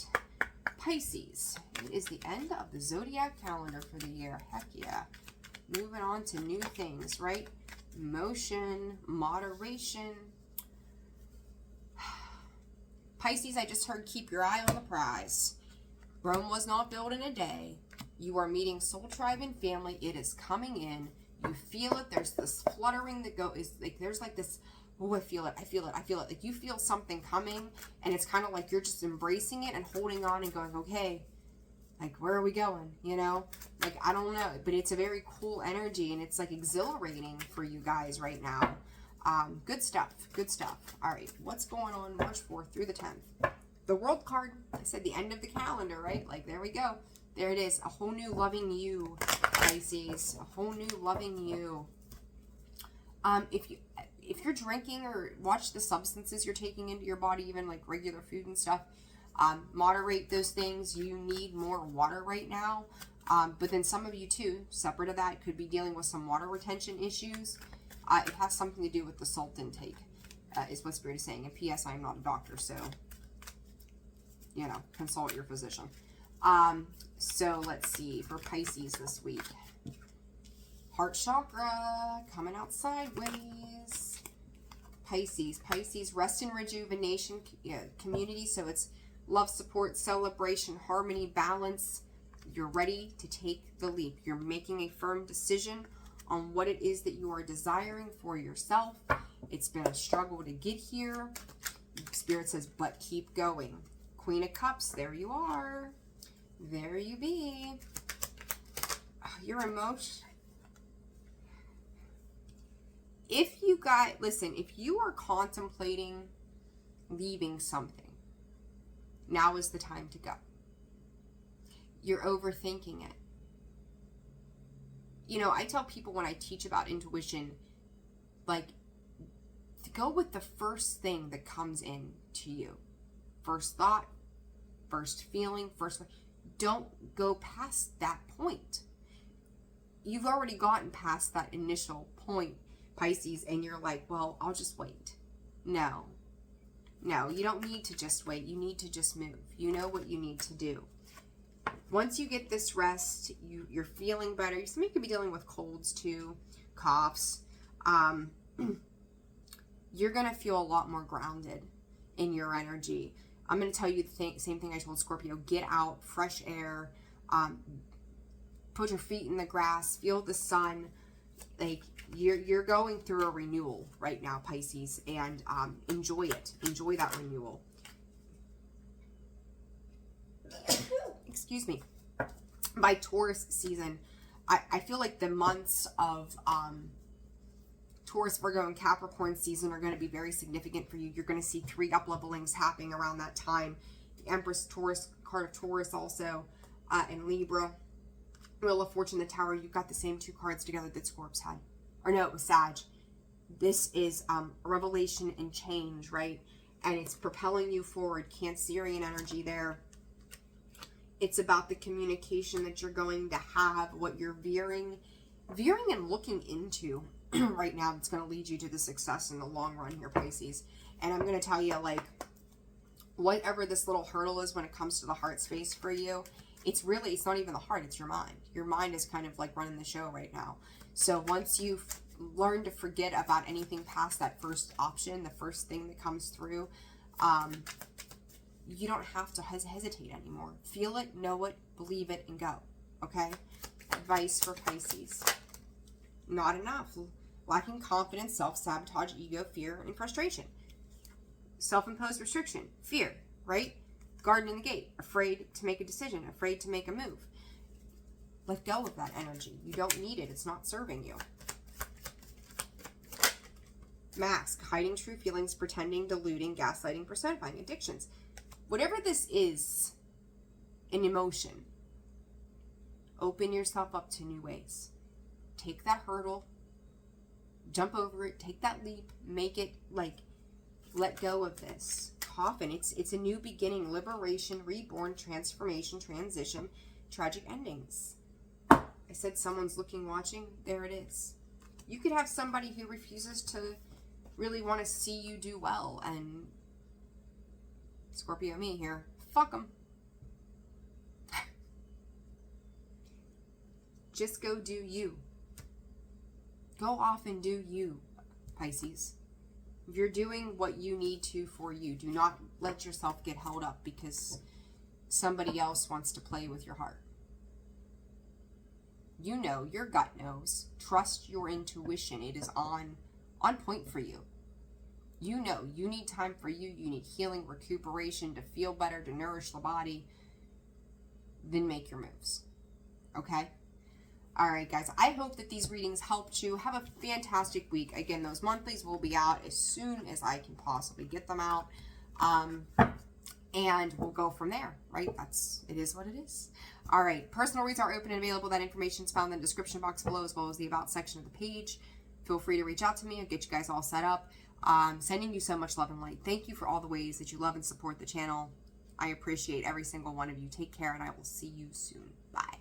Pisces. It is the end of the zodiac calendar for the year. Heck yeah. Moving on to new things, right? Motion, moderation. Pisces, I just heard keep your eye on the prize. Rome was not built in a day. You are meeting soul tribe and family. It is coming in. You feel it. There's this fluttering that is like there's like this, oh, I feel it. I feel it. I feel it. Like you feel something coming and it's kind of like you're just embracing it and holding on and going, okay, Like, where are we going? You know, like, I don't know, but it's a very cool energy, and it's like exhilarating for you guys right now. Good stuff. Good stuff. All right. What's going on March 4th through the 10th? The World card. I said the end of the calendar, right? Like, there we go. There it is. A whole new loving you, Pisces. A whole new loving you. If you're drinking or watch the substances you're taking into your body, even like regular food and stuff, moderate those things. You need more water right now. But then some of you too, separate of that, could be dealing with some water retention issues. It has something to do with the salt intake, is what Spirit is saying. And P.S. I'm not a doctor, so, you know, consult your physician. So let's see, for Pisces this week. Heart chakra, coming out sideways. Pisces, rest and rejuvenation community. So it's love, support, celebration, harmony, balance. You're ready to take the leap. You're making a firm decision on what it is that you are desiring for yourself. It's been a struggle to get here. Spirit says, but keep going. Queen of Cups, there you are. There you be. Your emotion. If you are contemplating leaving something, now is the time to go. You're overthinking it. You know, I tell people when I teach about intuition, like, to go with the first thing that comes in to you. First thought, first feeling, don't go past that point. You've already gotten past that initial point, Pisces, and you're like, well, I'll just wait. No, you don't need to just wait. You need to just move. You know what you need to do. Once you get this rest, you're feeling better. Somebody could be dealing with colds too, coughs. You're going to feel a lot more grounded in your energy. I'm going to tell you the same thing I told Scorpio. Get out, fresh air, put your feet in the grass, feel the sun. Like, you're going through a renewal right now, Pisces, and enjoy it. Enjoy that renewal. Excuse me. By Taurus season, I feel like the months of Taurus, Virgo, and Capricorn season are going to be very significant for you. You're going to see 3 up-levelings happening around that time. The Empress, Taurus, card of Taurus also, and Libra. Wheel of Fortune, the Tower. You've got the same 2 cards together that Scorps had. Or no, it was Sag. This is revelation and change, right? And it's propelling you forward. Cancerian energy there. It's about the communication that you're going to have, what you're veering and looking into right now. It's going to lead you to the success in the long run here, Pisces. And I'm going to tell you, like, whatever this little hurdle is when it comes to the heart space for you, it's not even the heart, it's your mind. Your mind is kind of like running the show right now. So once you've learned to forget about anything past that first option, the first thing that comes through, you don't have to hesitate anymore. Feel it, know it, believe it, and go. Okay? Advice for Pisces. Not enough. Lacking confidence, self-sabotage, ego, fear, and frustration. Self-imposed restriction, fear, right? Guard in the gate, afraid to make a decision, afraid to make a move. Let go of that energy. You don't need it. It's not serving you. Mask, hiding true feelings, pretending, deluding, gaslighting, personifying, addictions. Whatever this is, an emotion, open yourself up to new ways. Take that hurdle, jump over it, take that leap, make it, like, let go of this. Coffin, it's a new beginning, liberation, reborn, transformation, transition, tragic endings. I said someone's looking, watching, there it is. You could have somebody who refuses to really want to see you do well, and Scorpio me here, fuck them. Just go do you. Go off and do you, Pisces. You're doing what you need to for you. Do not let yourself get held up because somebody else wants to play with your heart. You know, your gut knows. Trust your intuition. It is on point for you. You know, you need time for you. You need healing, recuperation, to feel better, to nourish the body. then make your moves. Okay? All right, guys. I hope that these readings helped you. Have a fantastic week. Again, those monthlies will be out as soon as I can possibly get them out. And we'll go from there, right? It is what it is. All right. Personal reads are open and available. That information is found in the description box below, as well as the about section of the page. Feel free to reach out to me. I'll get you guys all set up. Sending you so much love and light. Thank you for all the ways that you love and support the channel. I appreciate every single one of you. Take care, and I will see you soon. Bye.